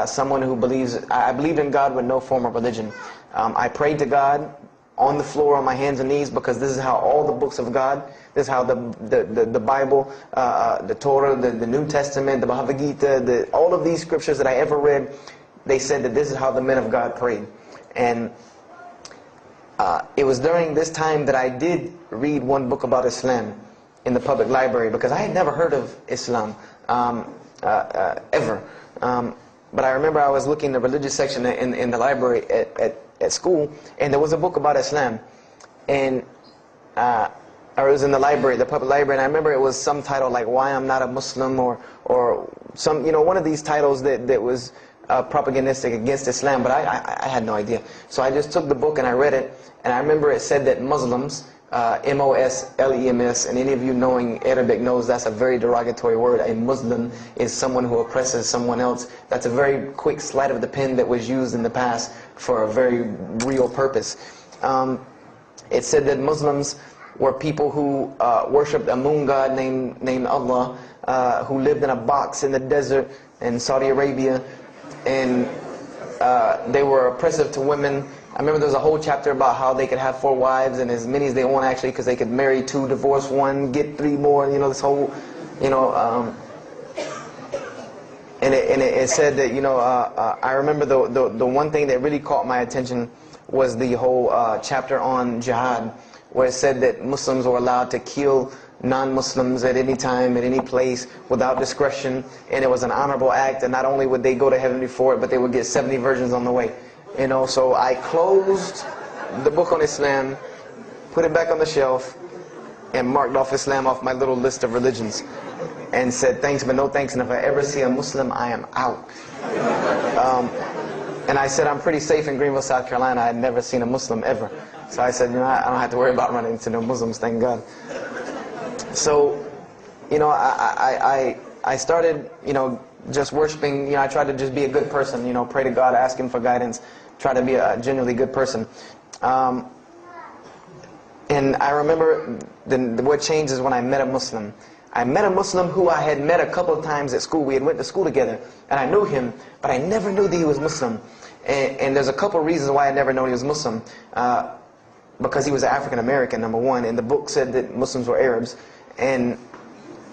someone who believes, I believed in God with no form of religion. I prayed to God on the floor on my hands and knees, because this is how all the books of God, this is how the Bible, the Torah, the New Testament, the Bhagavad Gita, all of these scriptures that I ever read, they said that this is how the men of God prayed. And it was during this time that I did read one book about Islam in the public library, because I had never heard of Islam ever. But I remember I was looking in the religious section in the library at school, and there was a book about Islam, and or it was in the library, the public library, and I remember it was some title like "Why I'm Not a Muslim," or some, you know, one of these titles that was propagandistic against Islam, but I had no idea. So I just took the book and I read it, and I remember it said that Muslims, M-O-S-L-E-M-S, and any of you knowing Arabic knows that's a very derogatory word. A Muslim is someone who oppresses someone else. That's a very quick sleight of the pen that was used in the past for a very real purpose. It said that Muslims were people who worshipped a moon god named Allah, who lived in a box in the desert in Saudi Arabia, and they were oppressive to women. I remember there was a whole chapter about how they could have 4 wives and as many as they want, actually, because they could marry 2, divorce 1, get 3 more, you know, this whole, you know, and it said that, you know, I remember the one thing that really caught my attention was the whole chapter on jihad, where it said that Muslims were allowed to kill non-Muslims at any time, at any place, without discretion, and it was an honorable act, and not only would they go to heaven before it, but they would get 70 virgins on the way. You know, so I closed the book on Islam, put it back on the shelf, and marked off Islam off my little list of religions, and said thanks but no thanks, and if I ever see a Muslim, I am out. And I said I'm pretty safe in Greenville, South Carolina. I had never seen a Muslim ever. So I said, you know, I don't have to worry about running into no Muslims, thank God. So, you know, I started, you know, just worshiping. You know, I tried to just be a good person, you know, pray to God, ask Him for guidance, try to be a genuinely good person. And I remember what changed is when I met a Muslim. I met a Muslim who I had met a couple of times at school. We had went to school together, and I knew him, but I never knew that he was Muslim. And there's a couple of reasons why I never knew he was Muslim. Because he was African American, number one, and the book said that Muslims were Arabs. And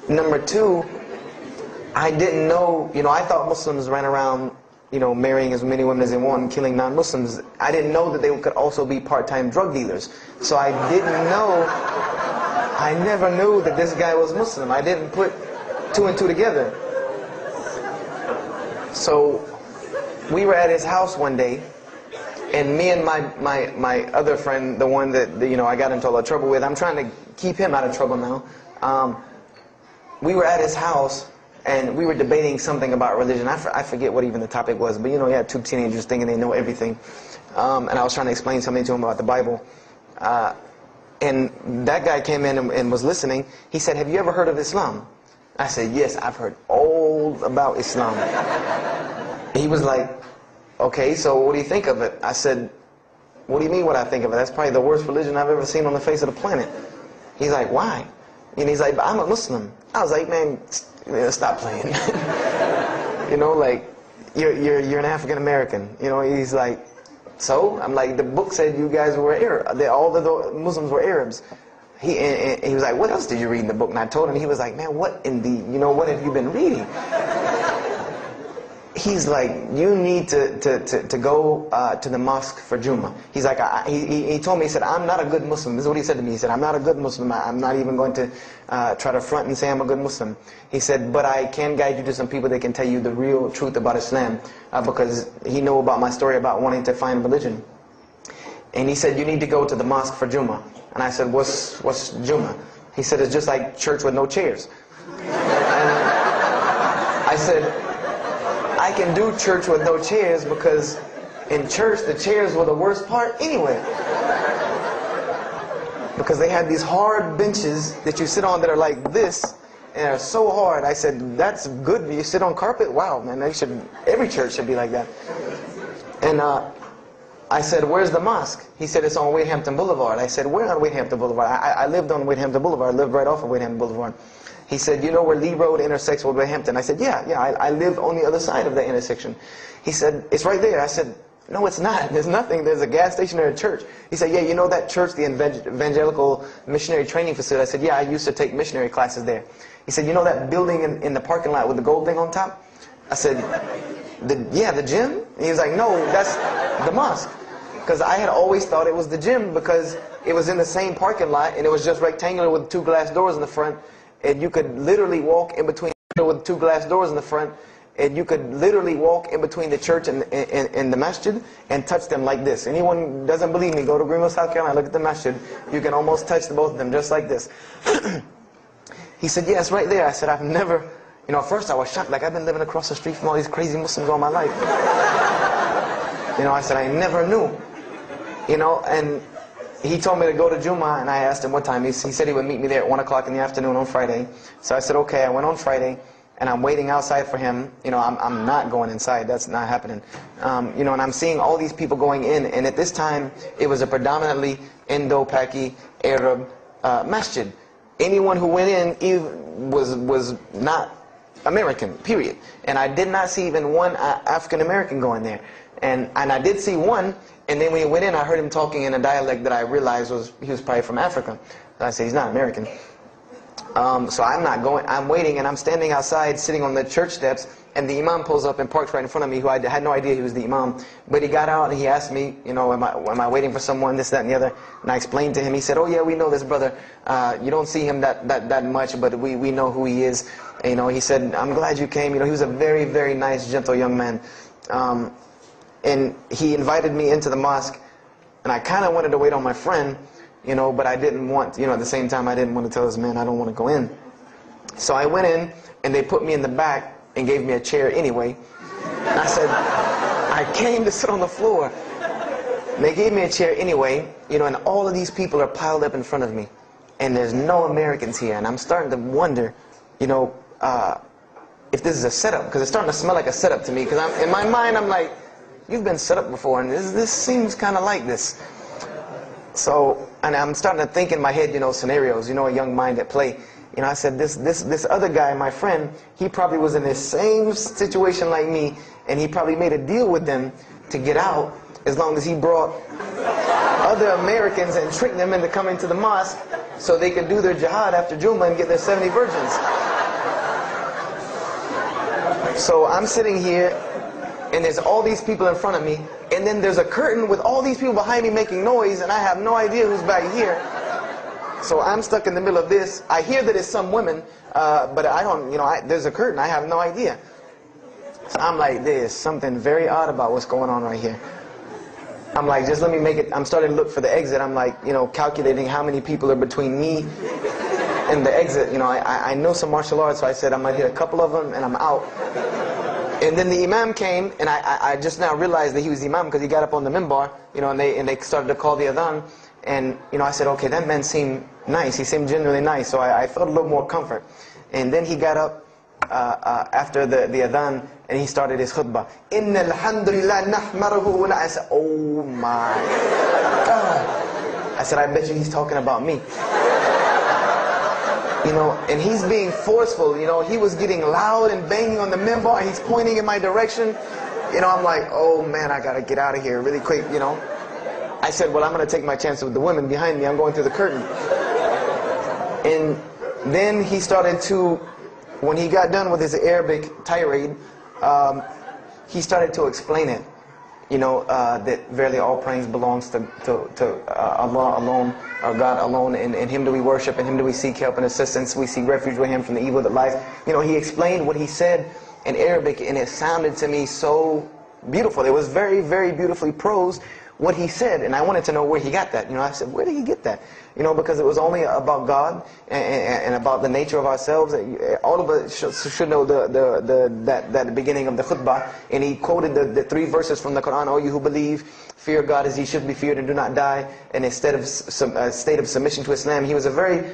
number two, I didn't know, you know, I thought Muslims ran around, you know, marrying as many women as they want and killing non-Muslims. I didn't know that they could also be part-time drug dealers. So I didn't know, I never knew that this guy was Muslim. I didn't put 2 and 2 together. So we were at his house one day, and me and my other friend, the one that, you know, I got into a lot of trouble with, I'm trying to keep him out of trouble now. We were at his house, and we were debating something about religion. I forget what even the topic was, but you know, you had 2 teenagers thinking they know everything. And I was trying to explain something to him about the Bible. And that guy came in and was listening. He said, "Have you ever heard of Islam?" I said, "Yes, I've heard all about Islam." He was like, "Okay, so what do you think of it?" I said, "What do you mean what I think of it? That's probably the worst religion I've ever seen on the face of the planet." He's like, "Why?" And he's like, "But I'm a Muslim." I was like, "Man, stop playing." You know, like, you're an African American. You know, he's like, "So?" I'm like, "The book said you guys were Arab. All the Muslims were Arabs." He was like, "What else did you read in the book?" And I told him. He was like, "Man, what in the, you know, what have you been reading?" He's like, "You need to go to the mosque for Jummah." He's like, he told me, he said, "I'm not a good Muslim." This is what he said to me. He said, "I'm not a good Muslim. I'm not even going to try to front and say I'm a good Muslim." He said, "But I can guide you to some people that can tell you the real truth about Islam," because he knew about my story about wanting to find religion. And he said, "You need to go to the mosque for Jummah." And I said, What's Jummah?" He said, "It's just like church with no chairs." And I said, "I can do church with no chairs because in church the chairs were the worst part anyway." Because they had these hard benches that you sit on that are like this, and they're so hard. I said, that's good. You sit on carpet? Wow, man, every church should be like that. And I said, where's the mosque? He said, it's on Wade-Hampton Boulevard. I said, where on Wade-Hampton Boulevard? I lived on Wade-Hampton Boulevard. I lived right off of Wade-Hampton Boulevard. He said, you know where Lee Road intersects with Wade-Hampton? I said, yeah, I live on the other side of the intersection. He said, it's right there. I said, no, it's not. There's nothing. There's a gas station or a church. He said, yeah, you know that church, the Evangelical Missionary Training Facility? I said, yeah, I used to take missionary classes there. He said, you know that building in the parking lot with the gold thing on top? I said, yeah, the gym? And he was like, no, that's the mosque. Because I had always thought it was the gym because it was in the same parking lot and it was just rectangular with 2 glass doors in the front. And you could literally walk in between with 2 glass doors in the front. And you could literally walk in between the church and the masjid and touch them like this. Anyone doesn't believe me, go to Greenville, South Carolina, look at the masjid. You can almost touch both of them just like this. He said, yeah, it's right there. I said, I've never, at first I was shocked. Like, I've been living across the street from all these crazy Muslims all my life. I said, I never knew. And he told me to go to Jummah, and I asked him what time. He said he would meet me there at 1 o'clock in the afternoon on Friday. So I said, okay. I went on Friday. And I'm waiting outside for him. I'm not going inside. That's not happening. And I'm seeing all these people going in. And at this time, it was a predominantly Indo-Paki Arab masjid. Anyone who went in was not American, period. And I did not see even one African-American going there. And I did see one. And then when he went in, I heard him talking in a dialect that I realized he was probably from Africa. So I said, he's not American. So I'm not going, I'm waiting, and I'm standing outside sitting on the church steps, and the imam pulls up and parks right in front of me, who I had no idea he was the imam. But he got out and he asked me, am I waiting for someone, this, that, and the other? And I explained to him. He said, oh yeah, we know this brother. You don't see him that much, but we know who he is. And, he said, I'm glad you came. He was a very, very nice, gentle young man. And he invited me into the mosque, and I kind of wanted to wait on my friend, but I didn't want, at the same time, I didn't want to tell this man I don't want to go in. So I went in, and they put me in the back and gave me a chair anyway. And I said, I came to sit on the floor. And they gave me a chair anyway, and all of these people are piled up in front of me. And there's no Americans here. And I'm starting to wonder, if this is a setup. Because it's starting to smell like a setup to me. Because in my mind, I'm like, you've been set up before, and this seems kind of like this. So, and I'm starting to think in my head, scenarios, a young mind at play. I said, this other guy, my friend, he probably was in the same situation like me, and he probably made a deal with them to get out, as long as he brought other Americans and tricked them into coming to the mosque, so they could do their jihad after Jummah and get their 70 virgins. So I'm sitting here, and there's all these people in front of me, and then there's a curtain with all these people behind me making noise, and I have no idea who's back here. So I'm stuck in the middle of this. I hear that it's some women, but I don't, there's a curtain. I have no idea. So I'm like, there's something very odd about what's going on right here. I'm like, just let me make it. I'm starting to look for the exit. I'm like, calculating how many people are between me and the exit. I know some martial arts, so I said I'm going to hit a couple of them, and I'm out. And then the imam came, and I just now realized that he was the imam because he got up on the minbar, and they started to call the adhan. And, I said, okay, that man seemed nice. He seemed genuinely nice. So I felt a little more comfort. And then he got up after the adhan, and he started his khutbah. Inna alhamdulillah nahmaruhu. I said, oh my God. I said, I bet you he's talking about me. And he's being forceful. He was getting loud and banging on the minbar, and he's pointing in my direction. I'm like, oh man, I gotta get out of here really quick, I said, well, I'm going to take my chance with the women behind me. I'm going through the curtain. And then he started to, when he got done with his Arabic tirade, he started to explain it. That verily all praise belongs to Allah alone, or God alone. And Him do we worship, and Him do we seek help and assistance. We seek refuge with Him from the evil that lies. He explained what he said in Arabic, and it sounded to me so beautiful. It was very, very beautifully prosed, what he said, and I wanted to know where he got that. I said, where did he get that? Because it was only about God and about the nature of ourselves. All of us should know that beginning of the khutbah, and he quoted the 3 verses from the Quran. O you who believe, fear God as ye should be feared, and do not die in a state of submission to Islam. He was a very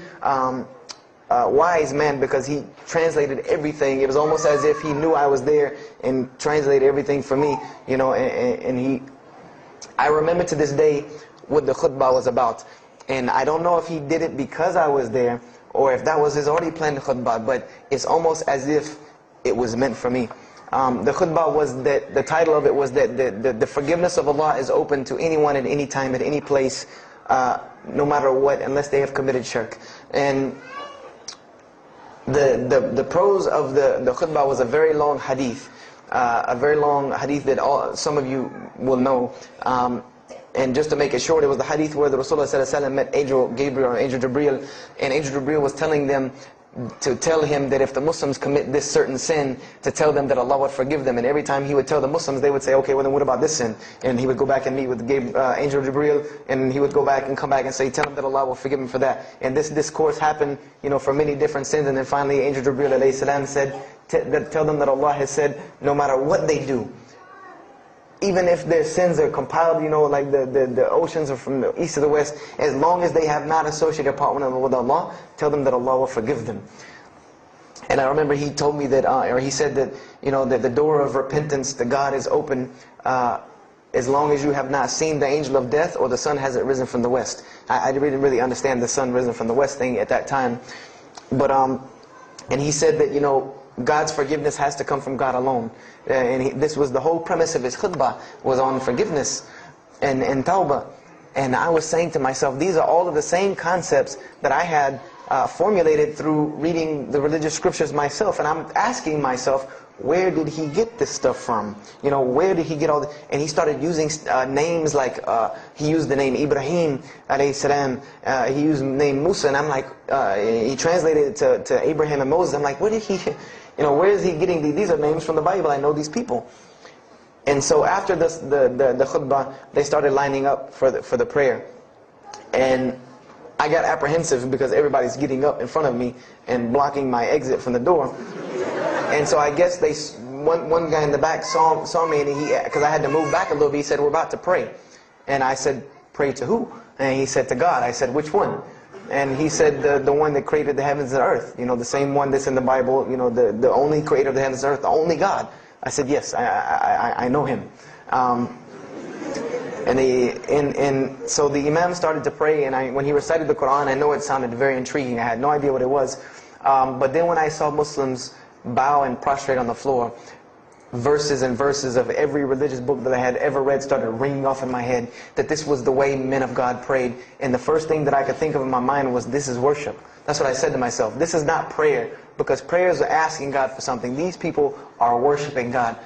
wise man, because he translated everything. It was almost as if he knew I was there and translated everything for me, you know. I remember to this day what the khutbah was about. And I don't know if he did it because I was there, or if that was his already planned khutbah, but it's almost as if it was meant for me. The khutbah was that, the title of it was that the forgiveness of Allah is open to anyone at any time, at any place, no matter what, unless they have committed shirk. And the prose of the khutbah was a very long hadith, that some of you will know. And just to make it short, it was the hadith where the Rasulullah ﷺ met Angel Gabriel or Angel Jibreel, and Angel Jibreel was telling them to tell him that if the Muslims commit this certain sin, to tell them that Allah would forgive them. And every time he would tell the Muslims, they would say, okay, well then what about this sin? And he would go back and meet with Angel Jibreel, and he would go back and come back and say, tell them that Allah will forgive him for that. And this discourse happened, you know, for many different sins. And then finally Angel Jibreel alayhi salam said, tell them that Allah has said, no matter what they do, even if their sins are compiled, you know, like the oceans are from the east to the west, as long as they have not associated a partner with Allah, tell them that Allah will forgive them. And I remember he told me that, or he said that, you know, that the door of repentance to God is open as long as you have not seen the angel of death or the sun hasn't risen from the west. I didn't really understand the sun risen from the west thing at that time. But, and he said that, you know, God's forgiveness has to come from God alone. This was the whole premise of his khutbah, was on forgiveness and tawbah. And I was saying to myself, these are all of the same concepts that I had formulated through reading the religious scriptures myself. And I'm asking myself, where did he get this stuff from? You know, where did he get all this? And he started using names like, he used the name Ibrahim alayhi salam, he used the name Musa, and I'm like, he translated it to Abraham and Moses. I'm like, where did he, you know, where is he getting these? These are names from the Bible, I know these people. And so after this, the khutbah, they started lining up for the prayer. And I got apprehensive because everybody's getting up in front of me and blocking my exit from the door. And so I guess one guy in the back saw me, and because I had to move back a little bit, he said, we're about to pray. And I said, pray to who? And he said, to God. I said, which one? And he said, the one that created the heavens and earth. You know, the same one that's in the Bible, you know, the only creator of the heavens and earth, the only God. I said, yes, I know him. And so the Imam started to pray, and when he recited the Quran, I know it sounded very intriguing. I had no idea what it was. But then when I saw Muslims bow and prostrate on the floor, verses and verses of every religious book that I had ever read started ringing off in my head, that this was the way men of God prayed. And the first thing that I could think of in my mind was, this is worship. That's what I said to myself. This is not prayer, because prayers are asking God for something. These people are worshiping God.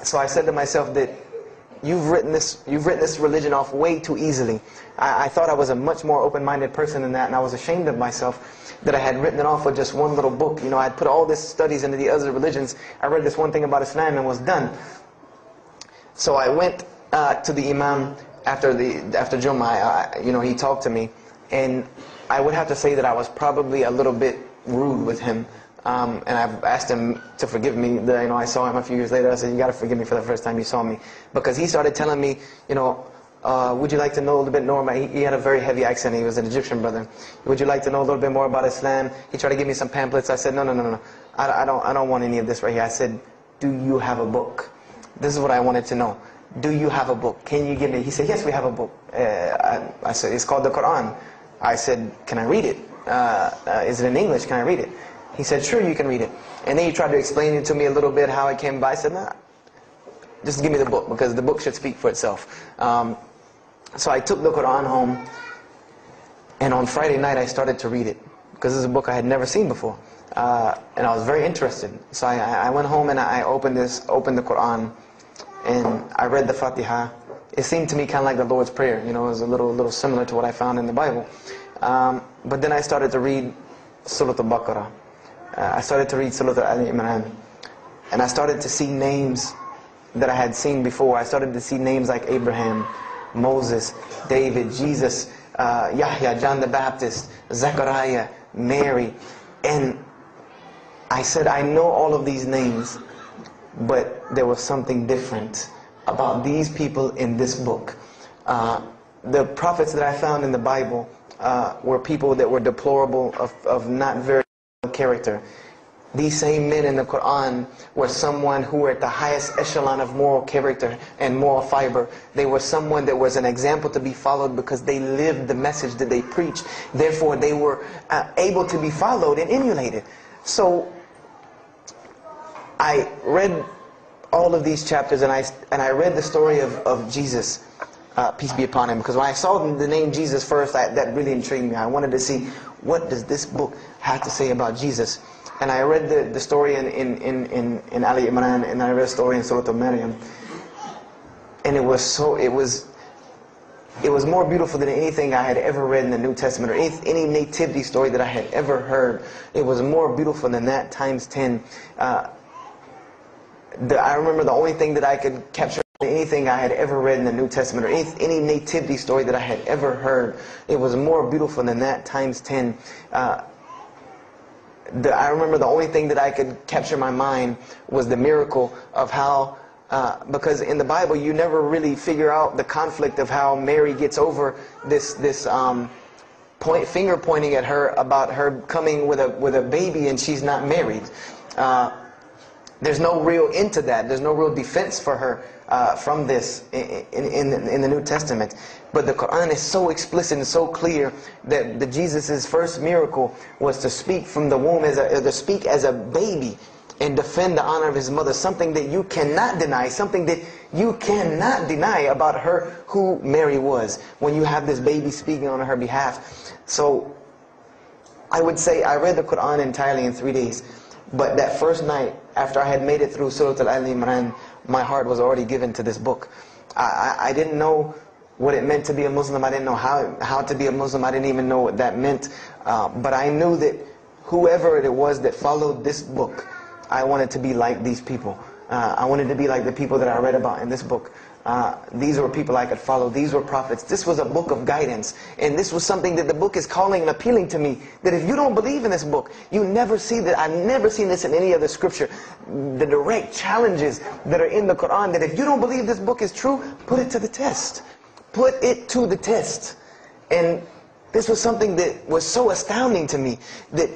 So I said to myself that you've written this religion off way too easily. I thought I was a much more open-minded person than that, and I was ashamed of myself that I had written it off with just one little book. You know, I had put all this studies into the other religions. I read this one thing about Islam and was done. So I went to the Imam after Jummah. You know, he talked to me, and I would have to say that I was probably a little bit rude with him. And I've asked him to forgive me. You know, I saw him a few years later. I said, you got to forgive me for the first time you saw me, because he started telling me, you know, would you like to know a little bit more about, he had a very heavy accent, he was an Egyptian brother. Would you like to know a little bit more about Islam? He tried to give me some pamphlets. I said, no. I don't want any of this right here. I said, do you have a book? This is what I wanted to know. Do you have a book? Can you give me? He said, yes, we have a book. I said, it's called the Quran. I said, can I read it? Is it in English? Can I read it? He said, sure, you can read it. And then he tried to explain it to me a little bit, how it came by. I said, nah, just give me the book, because the book should speak for itself. So I took the Quran home, and on Friday night I started to read it, because this is a book I had never seen before. And I was very interested. So I went home and I opened the Quran, and I read the Fatiha. It seemed to me kind of like the Lord's Prayer. You know, it was a little similar to what I found in the Bible. But then I started to read Surah Al-Baqarah. I started to read Surah Al-Imran. And I started to see names that I had seen before. I started to see names like Abraham, Moses, David, Jesus, Yahya, John the Baptist, Zechariah, Mary. And I said, I know all of these names, but there was something different about these people in this book. The prophets that I found in the Bible were people that were deplorable, of not very character. These same men in the Quran were someone who were at the highest echelon of moral character and moral fiber. They were someone that was an example to be followed because they lived the message that they preached. Therefore, they were able to be followed and emulated. So, I read all of these chapters and I read the story of Jesus, peace be upon him. Because when I saw the name Jesus first, that really intrigued me. I wanted to see, what does this book have to say about Jesus? And I read the story in Ali Imran, and I read the story in Surah Al-Maryam. And it was more beautiful than anything I had ever read in the New Testament, or any nativity story that I had ever heard. It was more beautiful than that, times 10. I remember the only thing that I could capture anything I had ever read in the New Testament, or any nativity story that I had ever heard. It was more beautiful than that, times 10. I remember the only thing that I could capture in my mind was the miracle of how, because in the Bible you never really figure out the conflict of how Mary gets over this finger pointing at her about her coming with a baby and she's not married. There's no real end to that. There's no real defense for her from this in the New Testament. But the Quran is so explicit and so clear that Jesus' first miracle was to speak from the womb, to speak as a baby and defend the honor of his mother. Something that you cannot deny, something that you cannot deny about her, who Mary was, when you have this baby speaking on her behalf. So I would say I read the Quran entirely in 3 days. But that first night, after I had made it through Surah Al-Imran, my heart was already given to this book. I didn't know what it meant to be a Muslim. I didn't know how to be a Muslim. I didn't even know what that meant. But I knew that whoever it was that followed this book, I wanted to be like these people. I wanted to be like the people that I read about in this book. These were people I could follow. These were prophets. This was a book of guidance. And this was something that the book is calling and appealing to me. That if you don't believe in this book, you never see that. I've never seen this in any other scripture. The direct challenges that are in the Quran, that if you don't believe this book is true, put it to the test. Put it to the test. And this was something that was so astounding to me, that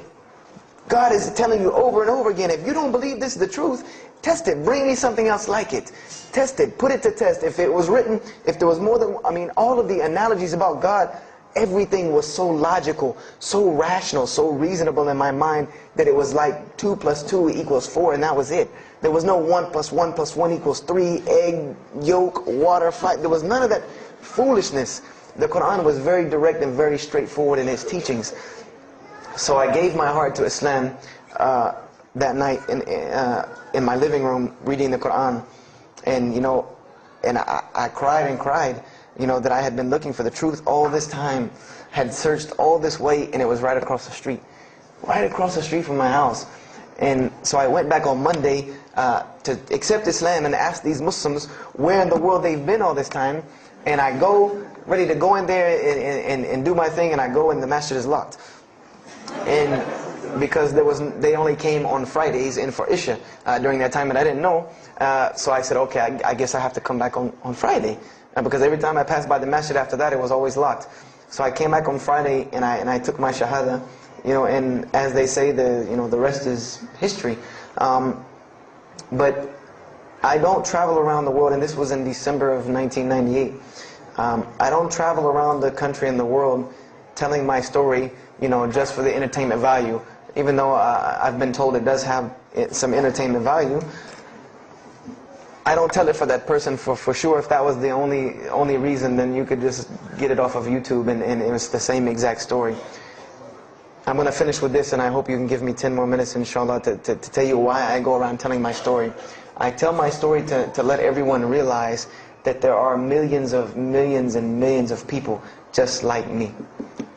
God is telling you over and over again, if you don't believe this is the truth, test it. Bring me something else like it. Test it. Put it to test. If it was written, if there was more than, all of the analogies about God, everything was so logical, so rational, so reasonable in my mind, that it was like 2 + 2 = 4, and that was it. There was no 1 + 1 + 1 = 3, egg, yolk, water, fight. There was none of that foolishness. The Quran was very direct and very straightforward in its teachings. So I gave my heart to Islam that night in my living room, reading the Quran. And I cried and cried, that I had been looking for the truth all this time, had searched all this way, and it was right across the street. Right across the street from my house. And so I went back on Monday to accept Islam and ask these Muslims where in the world they've been all this time. And I go, ready to go in there and do my thing, and I go and the masjid is locked. And because they only came on Fridays and for Isha during that time, and I didn't know. So I said, okay, I guess I have to come back on Friday. Because every time I passed by the masjid after that, it was always locked. So I came back on Friday and I took my shahada, and as they say, the rest is history. But I don't travel around the world, and this was in December of 1998. I don't travel around the country and the world telling my story, just for the entertainment value. Even though I've been told it does have some entertainment value, I don't tell it for that person for sure. If that was the only reason, then you could just get it off of YouTube and it was the same exact story. I'm going to finish with this, and I hope you can give me 10 more minutes, inshallah, to tell you why I go around telling my story. I tell my story to let everyone realize that there are millions and millions of people just like me.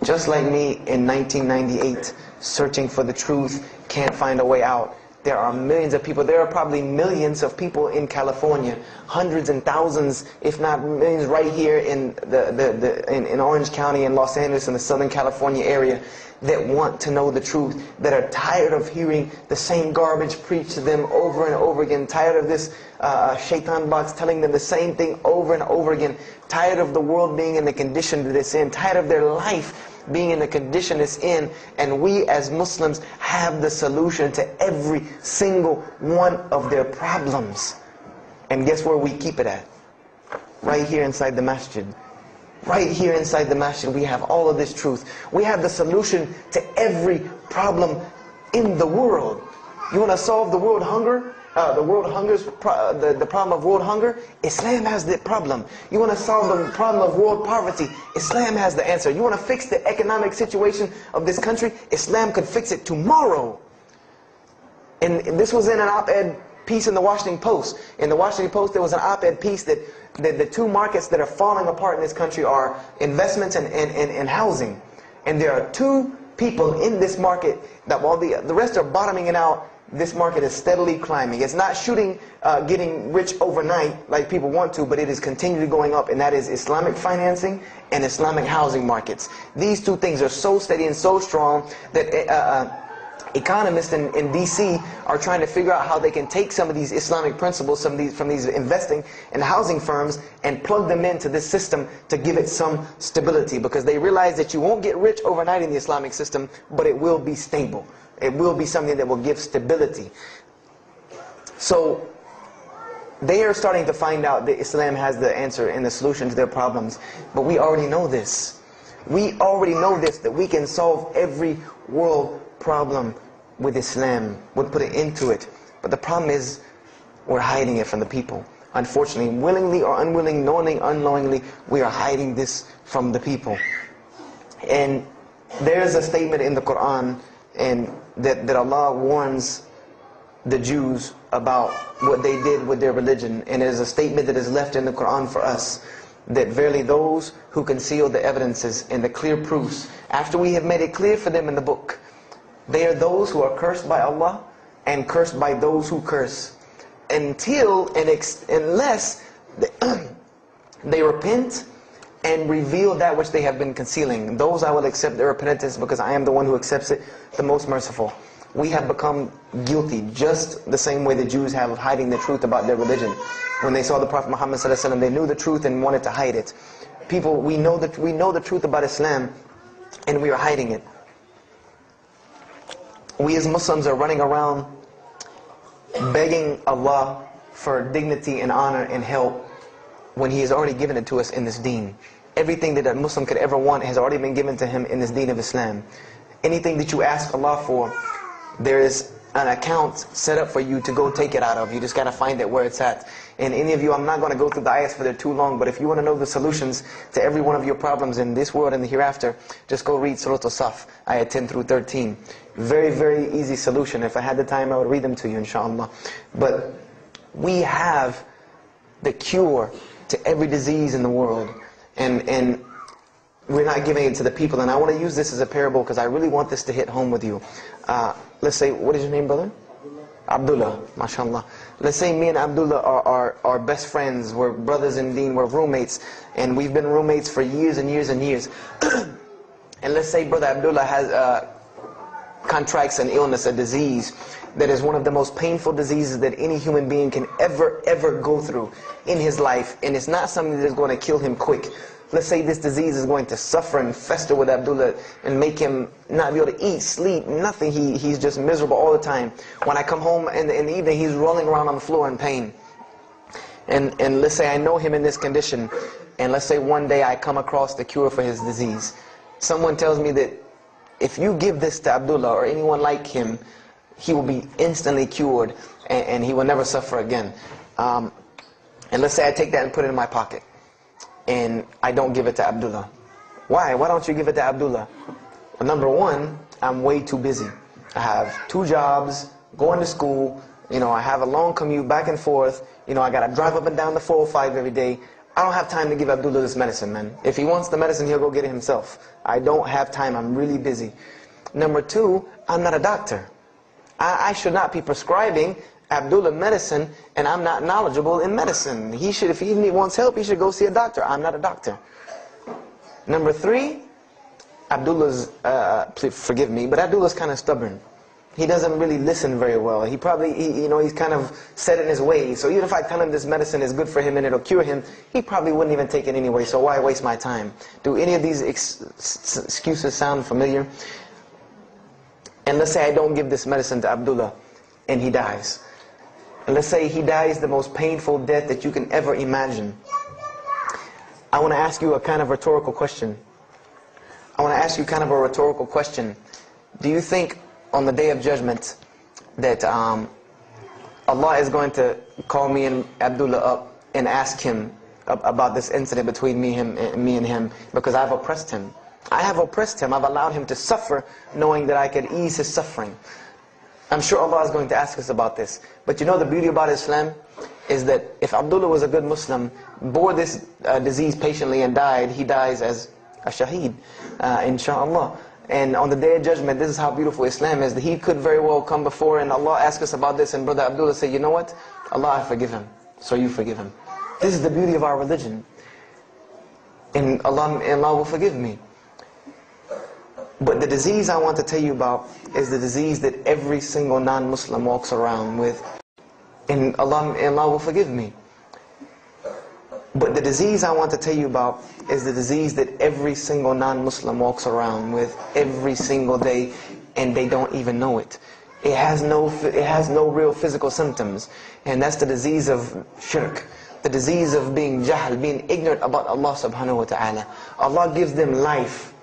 Just like me in 1998, searching for the truth, can't find a way out. There are millions of people. There are probably millions of people in California, hundreds and thousands, if not millions, right here in Orange County in Los Angeles in the Southern California area, that want to know the truth, that are tired of hearing the same garbage preached to them over and over again, tired of this shaitan box telling them the same thing over and over again, tired of the world being in the condition that it's in, tired of their life being in the condition it's in. And we as Muslims have the solution to every single one of their problems. And guess where we keep it at? Right here inside the masjid. Right here inside the masjid we have all of this truth. We have the solution to every problem in the world. You want to solve the world hunger? The problem of world hunger? Islam has the problem. You want to solve the problem of world poverty? Islam has the answer. You want to fix the economic situation of this country? Islam could fix it tomorrow. And this was in an op-ed piece in the Washington Post. In the Washington Post there was an op-ed piece that the two markets that are falling apart in this country are investments and housing. And there are two people in this market that while the rest are bottoming it out, this market is steadily climbing. It's not getting rich overnight like people want to, but it is continually going up, and that is Islamic financing and Islamic housing markets. These two things are so steady and so strong that economists in DC are trying to figure out how they can take some of these Islamic principles, from these investing and housing firms, and plug them into this system to give it some stability, because they realize that you won't get rich overnight in the Islamic system, but it will be stable. It will be something that will give stability. So they are starting to find out that Islam has the answer and the solution to their problems. But we already know this. We already know this, that we can solve every world problem with Islam. We'll put it into it. But the problem is, we're hiding it from the people. Unfortunately, willingly or unwillingly, knowingly, unknowingly, we are hiding this from the people. And there's a statement in the Quran and that Allah warns the Jews about what they did with their religion. And it is a statement that is left in the Quran for us, that verily those who conceal the evidences and the clear proofs, after we have made it clear for them in the book, they are those who are cursed by Allah and cursed by those who curse, unless they repent and reveal that which they have been concealing. Those I will accept their repentance, because I am the one who accepts it, the most merciful. We have become guilty just the same way the Jews have of hiding the truth about their religion. When they saw the Prophet Muhammad ﷺ, they knew the truth and wanted to hide it. People, we know the truth about Islam, and we are hiding it. We as Muslims are running around begging Allah for dignity and honor and help, when He has already given it to us in this deen. Everything that a Muslim could ever want has already been given to him in this deen of Islam. Anything that you ask Allah for, there is an account set up for you to go take it out of. You just got to find it where it's at. And any of you, I'm not going to go through the ayahs for they're too long, but if you want to know the solutions to every one of your problems in this world and the hereafter, just go read Surah Al-Saf, ayah 10 through 13. Very, very easy solution. If I had the time, I would read them to you, inshallah. But we have the cure to every disease in the world, and we're not giving it to the people. And I want to use this as a parable, because I really want this to hit home with you. Let's say, what is your name, brother? Abdullah, mashallah. Let's say me and Abdullah are best friends, we're brothers in deen, we're roommates, and we've been roommates for years and years and years. And let's say brother Abdullah has contracts an illness, a disease that is one of the most painful diseases that any human being can ever go through in his life, and it's not something that is going to kill him quick. Let's say this disease is going to suffer and fester with Abdullah and make him not be able to eat, sleep, nothing. He's just miserable all the time. When I come home in the evening, he's rolling around on the floor in pain. And let's say I know him in this condition, and let's say one day I come across the cure for his disease. Someone tells me that if you give this to Abdullah or anyone like him, he will be instantly cured and he will never suffer again. And let's say I take that and put it in my pocket, and I don't give it to Abdullah. Why? Why don't you give it to Abdullah? Well, number one, I'm way too busy. I have 2 jobs, going to school, I have a long commute back and forth, I got to drive up and down the 405 every day. I don't have time to give Abdullah this medicine, man. If he wants the medicine, he'll go get it himself. I don't have time, I'm really busy. Number 2, I'm not a doctor. I should not be prescribing Abdullah medicine, and I'm not knowledgeable in medicine. If he wants help, he should go see a doctor. I'm not a doctor. Number 3, Abdullah's, please forgive me, but Abdullah's kind of stubborn. He doesn't really listen very well. He probably, he's kind of set in his ways. So even if I tell him this medicine is good for him and it'll cure him, he probably wouldn't even take it anyway, so why waste my time? Do any of these excuses sound familiar? And let's say I don't give this medicine to Abdullah and he dies. And let's say he dies the most painful death that you can ever imagine. I want to ask you a kind of rhetorical question. I want to ask you kind of a rhetorical question. Do you think on the Day of Judgment that Allah is going to call me and Abdullah up and ask him about this incident between me and him because I've oppressed him? I have oppressed him. I've allowed him to suffer knowing that I could ease his suffering. I'm sure Allah is going to ask us about this. But you know the beauty about Islam is that if Abdullah was a good Muslim, bore this disease patiently and died, he dies as a shaheed, inshallah. And on the Day of Judgment, this is how beautiful Islam is, that he could very well come before and Allah ask us about this and Brother Abdullah say, you know what? Allah, I forgive him. So you forgive him. This is the beauty of our religion. And Allah will forgive me. But the disease I want to tell you about is the disease that every single non-Muslim walks around with. And Allah will forgive me. But the disease I want to tell you about is the disease that every single non-Muslim walks around with every single day, and they don't even know it. It has no real physical symptoms, and that's the disease of shirk, the disease of being jahl, being ignorant about Allah subhanahu wa ta'ala. Allah gives them life,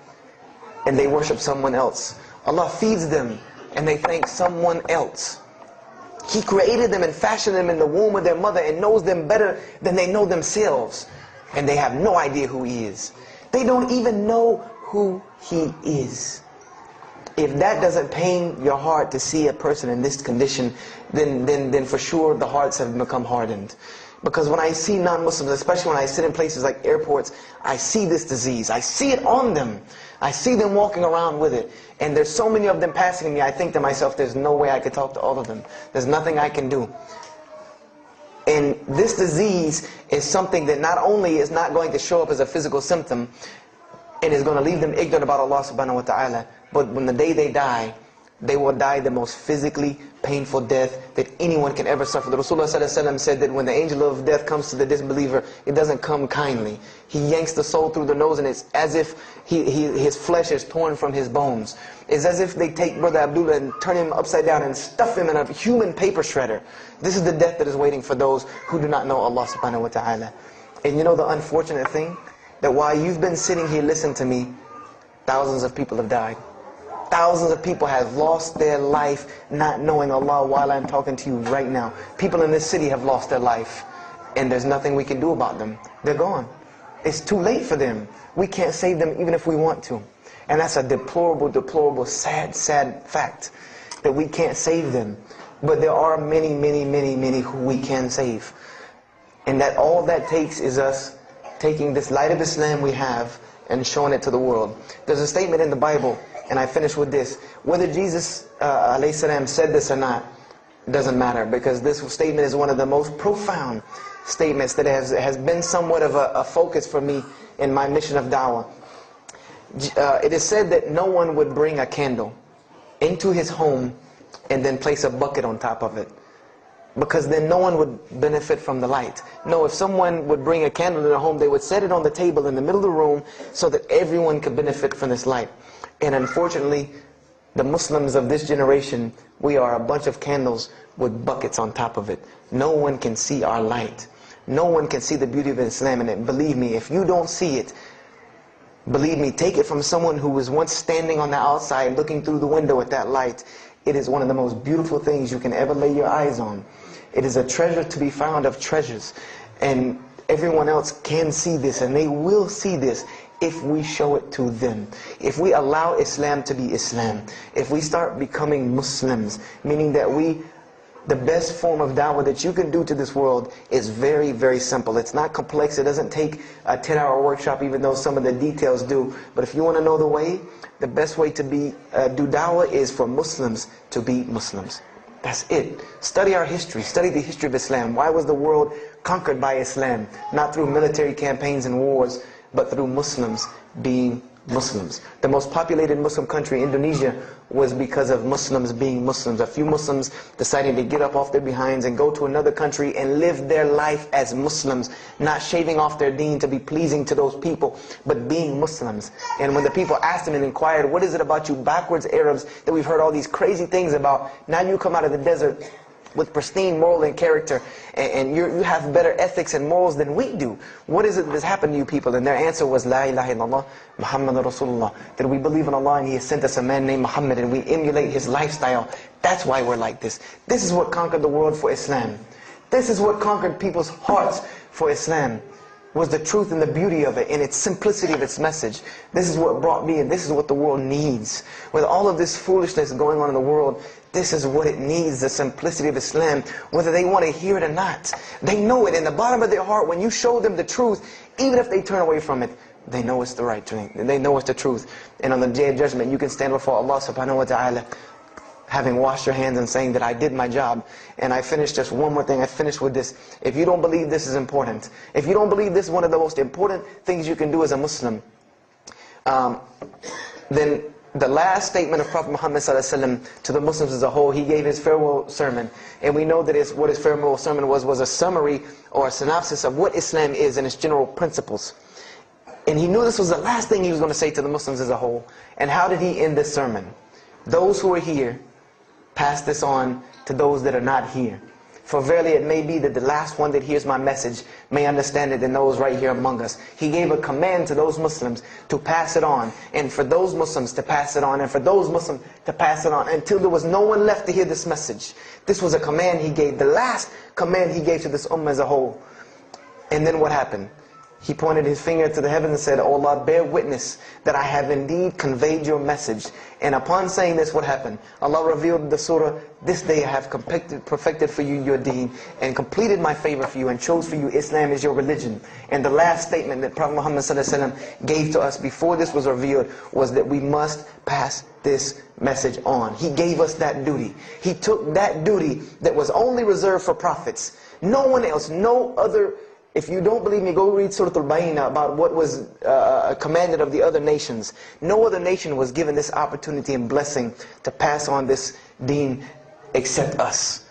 and they worship someone else. Allah feeds them, and they thank someone else. He created them and fashioned them in the womb of their mother and knows them better than they know themselves. And they have no idea who He is. They don't even know who He is. If that doesn't pain your heart to see a person in this condition, then for sure the hearts have become hardened. Because when I see non-Muslims, especially when I sit in places like airports, I see this disease. I see it on them. I see them walking around with it. And there's so many of them passing me, I think to myself, there's no way I could talk to all of them. There's nothing I can do. And this disease is something that not only is not going to show up as a physical symptom, and is going to leave them ignorant about Allah subhanahu wa ta'ala, but when the day they die, they will die the most physically painful death that anyone can ever suffer. The Rasulullah said that when the angel of death comes to the disbeliever, it doesn't come kindly. He yanks the soul through the nose and it's as if his flesh is torn from his bones. It's as if they take Brother Abdullah and turn him upside down and stuff him in a human paper shredder. This is the death that is waiting for those who do not know Allah subhanahu wa ta'ala. And you know the unfortunate thing? That while you've been sitting here listening to me, thousands of people have died. Thousands of people have lost their life not knowing Allah while I'm talking to you right now. People in this city have lost their life, and there's nothing we can do about them. They're gone. It's too late for them. We can't save them even if we want to. And that's a deplorable, deplorable, sad, sad fact that we can't save them. But there are many, many, many, many who we can save. And that all that takes is us taking this light of Islam we have and showing it to the world. There's a statement in the Bible, and I finish with this. Whether Jesus ﷺ said this or not doesn't matter, because this statement is one of the most profound statements that has been somewhat of a focus for me in my mission of da'wah. It is said that no one would bring a candle into his home and then place a bucket on top of it, because then no one would benefit from the light. No, if someone would bring a candle in their home, they would set it on the table in the middle of the room so that everyone could benefit from this light. And unfortunately, the Muslims of this generation, we are a bunch of candles with buckets on top of it. No one can see our light. No one can see the beauty of Islam in it. Believe me, if you don't see it, believe me, take it from someone who was once standing on the outside looking through the window at that light. It is one of the most beautiful things you can ever lay your eyes on. It is a treasure to be found of treasures. And everyone else can see this, and they will see this if we show it to them. If we allow Islam to be Islam. If we start becoming Muslims, meaning that the best form of da'wah that you can do to this world is very, very simple. It's not complex. It doesn't take a 10-hour workshop, even though some of the details do. But if you want to know the way, the best way to do da'wah is for Muslims to be Muslims. That's it. Study our history. Study the history of Islam. Why was the world conquered by Islam? Not through military campaigns and wars, but through Muslims being Muslims. The most populated Muslim country, Indonesia, was because of Muslims being Muslims. A few Muslims deciding to get up off their behinds and go to another country and live their life as Muslims, not shaving off their deen to be pleasing to those people, but being Muslims. And when the people asked them and inquired, what is it about you backwards Arabs that we've heard all these crazy things about? Now you come out of the desert with pristine moral and character, and you have better ethics and morals than we do. What is it that's happened to you people? And their answer was, La ilaha illallah, Muhammad Rasulullah. That we believe in Allah and He has sent us a man named Muhammad, and we emulate his lifestyle. That's why we're like this. This is what conquered the world for Islam. This is what conquered people's hearts for Islam. Was the truth and the beauty of it, and its simplicity of its message. This is what brought me, and this is what the world needs. With all of this foolishness going on in the world, this is what it needs, the simplicity of Islam, whether they want to hear it or not. They know it in the bottom of their heart. When you show them the truth, even if they turn away from it, they know it's the right thing. They know it's the truth. And on the day of judgment, you can stand before Allah subhanahu wa ta'ala, having washed your hands and saying that I did my job. And I finished just one more thing. I finished with this. If you don't believe this is important, if you don't believe this is one of the most important things you can do as a Muslim, then the last statement of Prophet Muhammad ﷺ to the Muslims as a whole, he gave his farewell sermon. And we know that what his farewell sermon was a summary or a synopsis of what Islam is and its general principles. And he knew this was the last thing he was going to say to the Muslims as a whole. And how did he end this sermon? Those who are here, pass this on to those that are not here. For verily it may be that the last one that hears my message may understand it than those right here among us. He gave a command to those Muslims to pass it on, and for those Muslims to pass it on, and for those Muslims to pass it on, until there was no one left to hear this message. This was a command he gave, the last command he gave to this ummah as a whole. And then what happened? He pointed his finger to the heavens and said, "O Allah, bear witness that I have indeed conveyed your message." And upon saying this, what happened? Allah revealed the surah, "This day I have perfected for you your deen, and completed my favor for you, and chose for you Islam as your religion." And the last statement that Prophet Muhammad ﷺ gave to us before this was revealed was that we must pass this message on. He gave us that duty. He took that duty that was only reserved for prophets. No one else, no other. If you don't believe me, go read Surah Al-Bayna about what was commanded of the other nations. No other nation was given this opportunity and blessing to pass on this deen except us.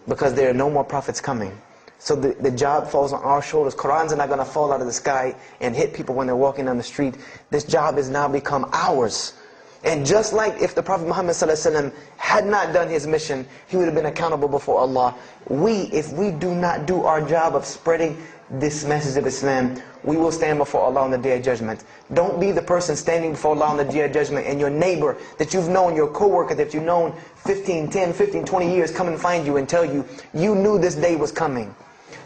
Because there are no more prophets coming. So the job falls on our shoulders. Qurans are not going to fall out of the sky and hit people when they're walking down the street. This job has now become ours. And just like if the Prophet Muhammad ﷺ had not done his mission, he would have been accountable before Allah. If we do not do our job of spreading this message of Islam, we will stand before Allah on the Day of Judgment. Don't be the person standing before Allah on the Day of Judgment and your neighbor that you've known, your co-worker that you've known 10, 15, 20 years come and find you and tell you, you knew this day was coming.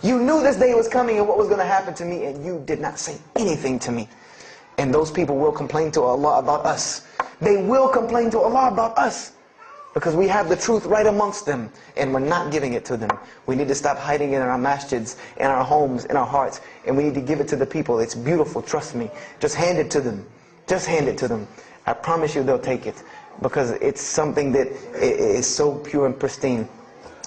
You knew this day was coming and what was going to happen to me, and you did not say anything to me. And those people will complain to Allah about us. They will complain to Allah about us. Because we have the truth right amongst them, and we're not giving it to them. We need to stop hiding it in our masjids, in our homes, in our hearts, and we need to give it to the people. It's beautiful, trust me. Just hand it to them. Just hand it to them. I promise you they'll take it, because it's something that is so pure and pristine.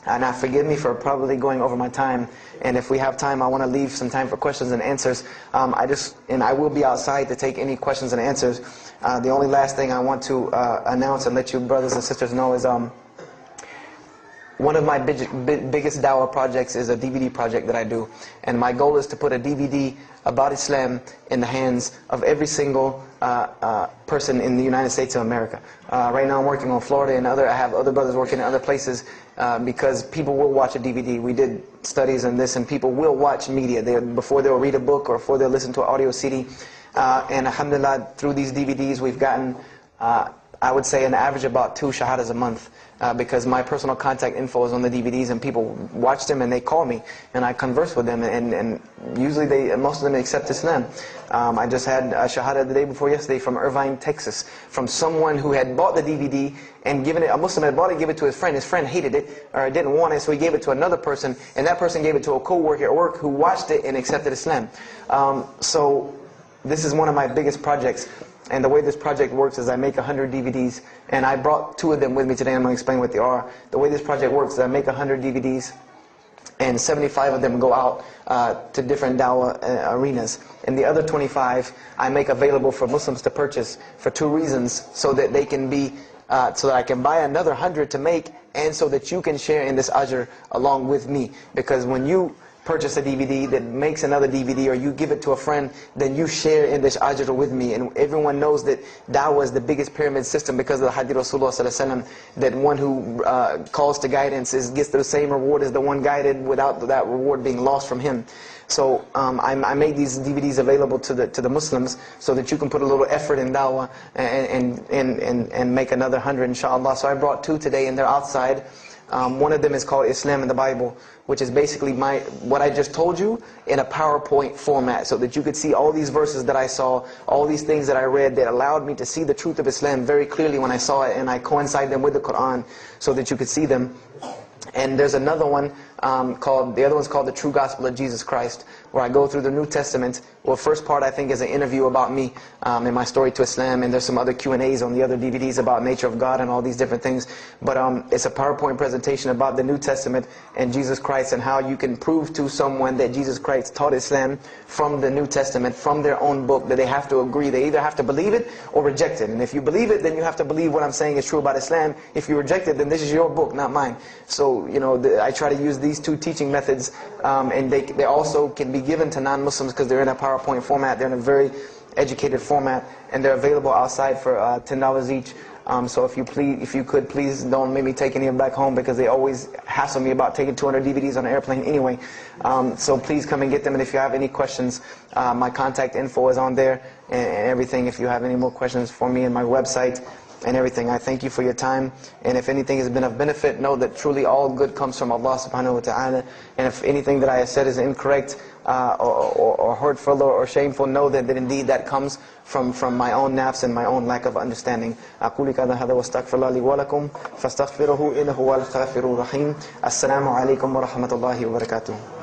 And now forgive me for probably going over my time, and if we have time, I want to leave some time for questions and answers. I will be outside to take any questions and answers. The only last thing I want to announce and let you brothers and sisters know is one of my biggest dawah projects is a DVD project that I do. And my goal is to put a DVD about Islam in the hands of every single person in the United States of America. Right now I'm working on Florida, and I have other brothers working in other places because people will watch a DVD. We did studies on this, and people will watch media before they'll read a book or before they'll listen to an audio CD. And alhamdulillah, through these DVDs we've gotten, I would say an average about 2 shahadas a month. Because my personal contact info is on the DVDs, and people watch them and they call me and I converse with them, and usually most of them accept Islam. I just had a shahada the day before yesterday from Irvine, Texas, from someone who had bought the DVD and given it, a Muslim had bought it, gave it to his friend. His friend hated it or didn't want it, so he gave it to another person, and that person gave it to a co-worker at work who watched it and accepted Islam. So this is one of my biggest projects. And the way this project works is I make 100 DVDs, and I brought 2 of them with me today. I'm going to explain what they are. The way this project works is I make 100 DVDs, and 75 of them go out to different dawah arenas. And the other 25 I make available for Muslims to purchase for two reasons: so that they can be, so that I can buy another 100 to make, and so that you can share in this ajr along with me. Because when you purchase a DVD that makes another DVD, or you give it to a friend, then you share in this ajr with me. And everyone knows that da'wah is the biggest pyramid system because of the hadith Rasulullah ﷺ, that one who calls to guidance gets the same reward as the one guided, without that reward being lost from him. So I made these DVDs available to the Muslims so that you can put a little effort in da'wah and make another 100 inshallah. So I brought two today, and they're outside. One of them is called Islam in the Bible, which is basically what I just told you in a PowerPoint format, so that you could see all these verses that I saw, all these things that I read that allowed me to see the truth of Islam very clearly when I saw it, and I coincide them with the Quran so that you could see them. And there's another one the other one's called The True Gospel of Jesus Christ, where I go through the New Testament. Well, first part I think is an interview about me and my story to Islam, and there's some other Q&As on the other DVDs about nature of God and all these different things. But it's a PowerPoint presentation about the New Testament and Jesus Christ, and how you can prove to someone that Jesus Christ taught Islam from the New Testament, from their own book, that they have to agree. They either have to believe it or reject it. And if you believe it, then you have to believe what I'm saying is true about Islam. If you reject it, then this is your book, not mine. So, you know, I try to use these two teaching methods, and they also can be given to non-Muslims because they're in a PowerPoint format. They're in a very educated format, and they're available outside for $10 each. So if you could, please don't make me take any of them back home, because they always hassle me about taking 200 DVDs on an airplane anyway. So please come and get them. And if you have any questions, my contact info is on there and everything. If you have any more questions for me, and my website and everything. I thank you for your time, and if anything has been of benefit, know that truly all good comes from Allah subhanahu wa ta'ala. And if anything that I have said is incorrect or hurtful or shameful, know that indeed that comes from my own nafs and my own lack of understanding. أقول كذا هذا واستغفر الله لي ولكم فاستغفروه إنه هو الغفور الرحيم. السلام عليكم ورحمة الله وبركاته.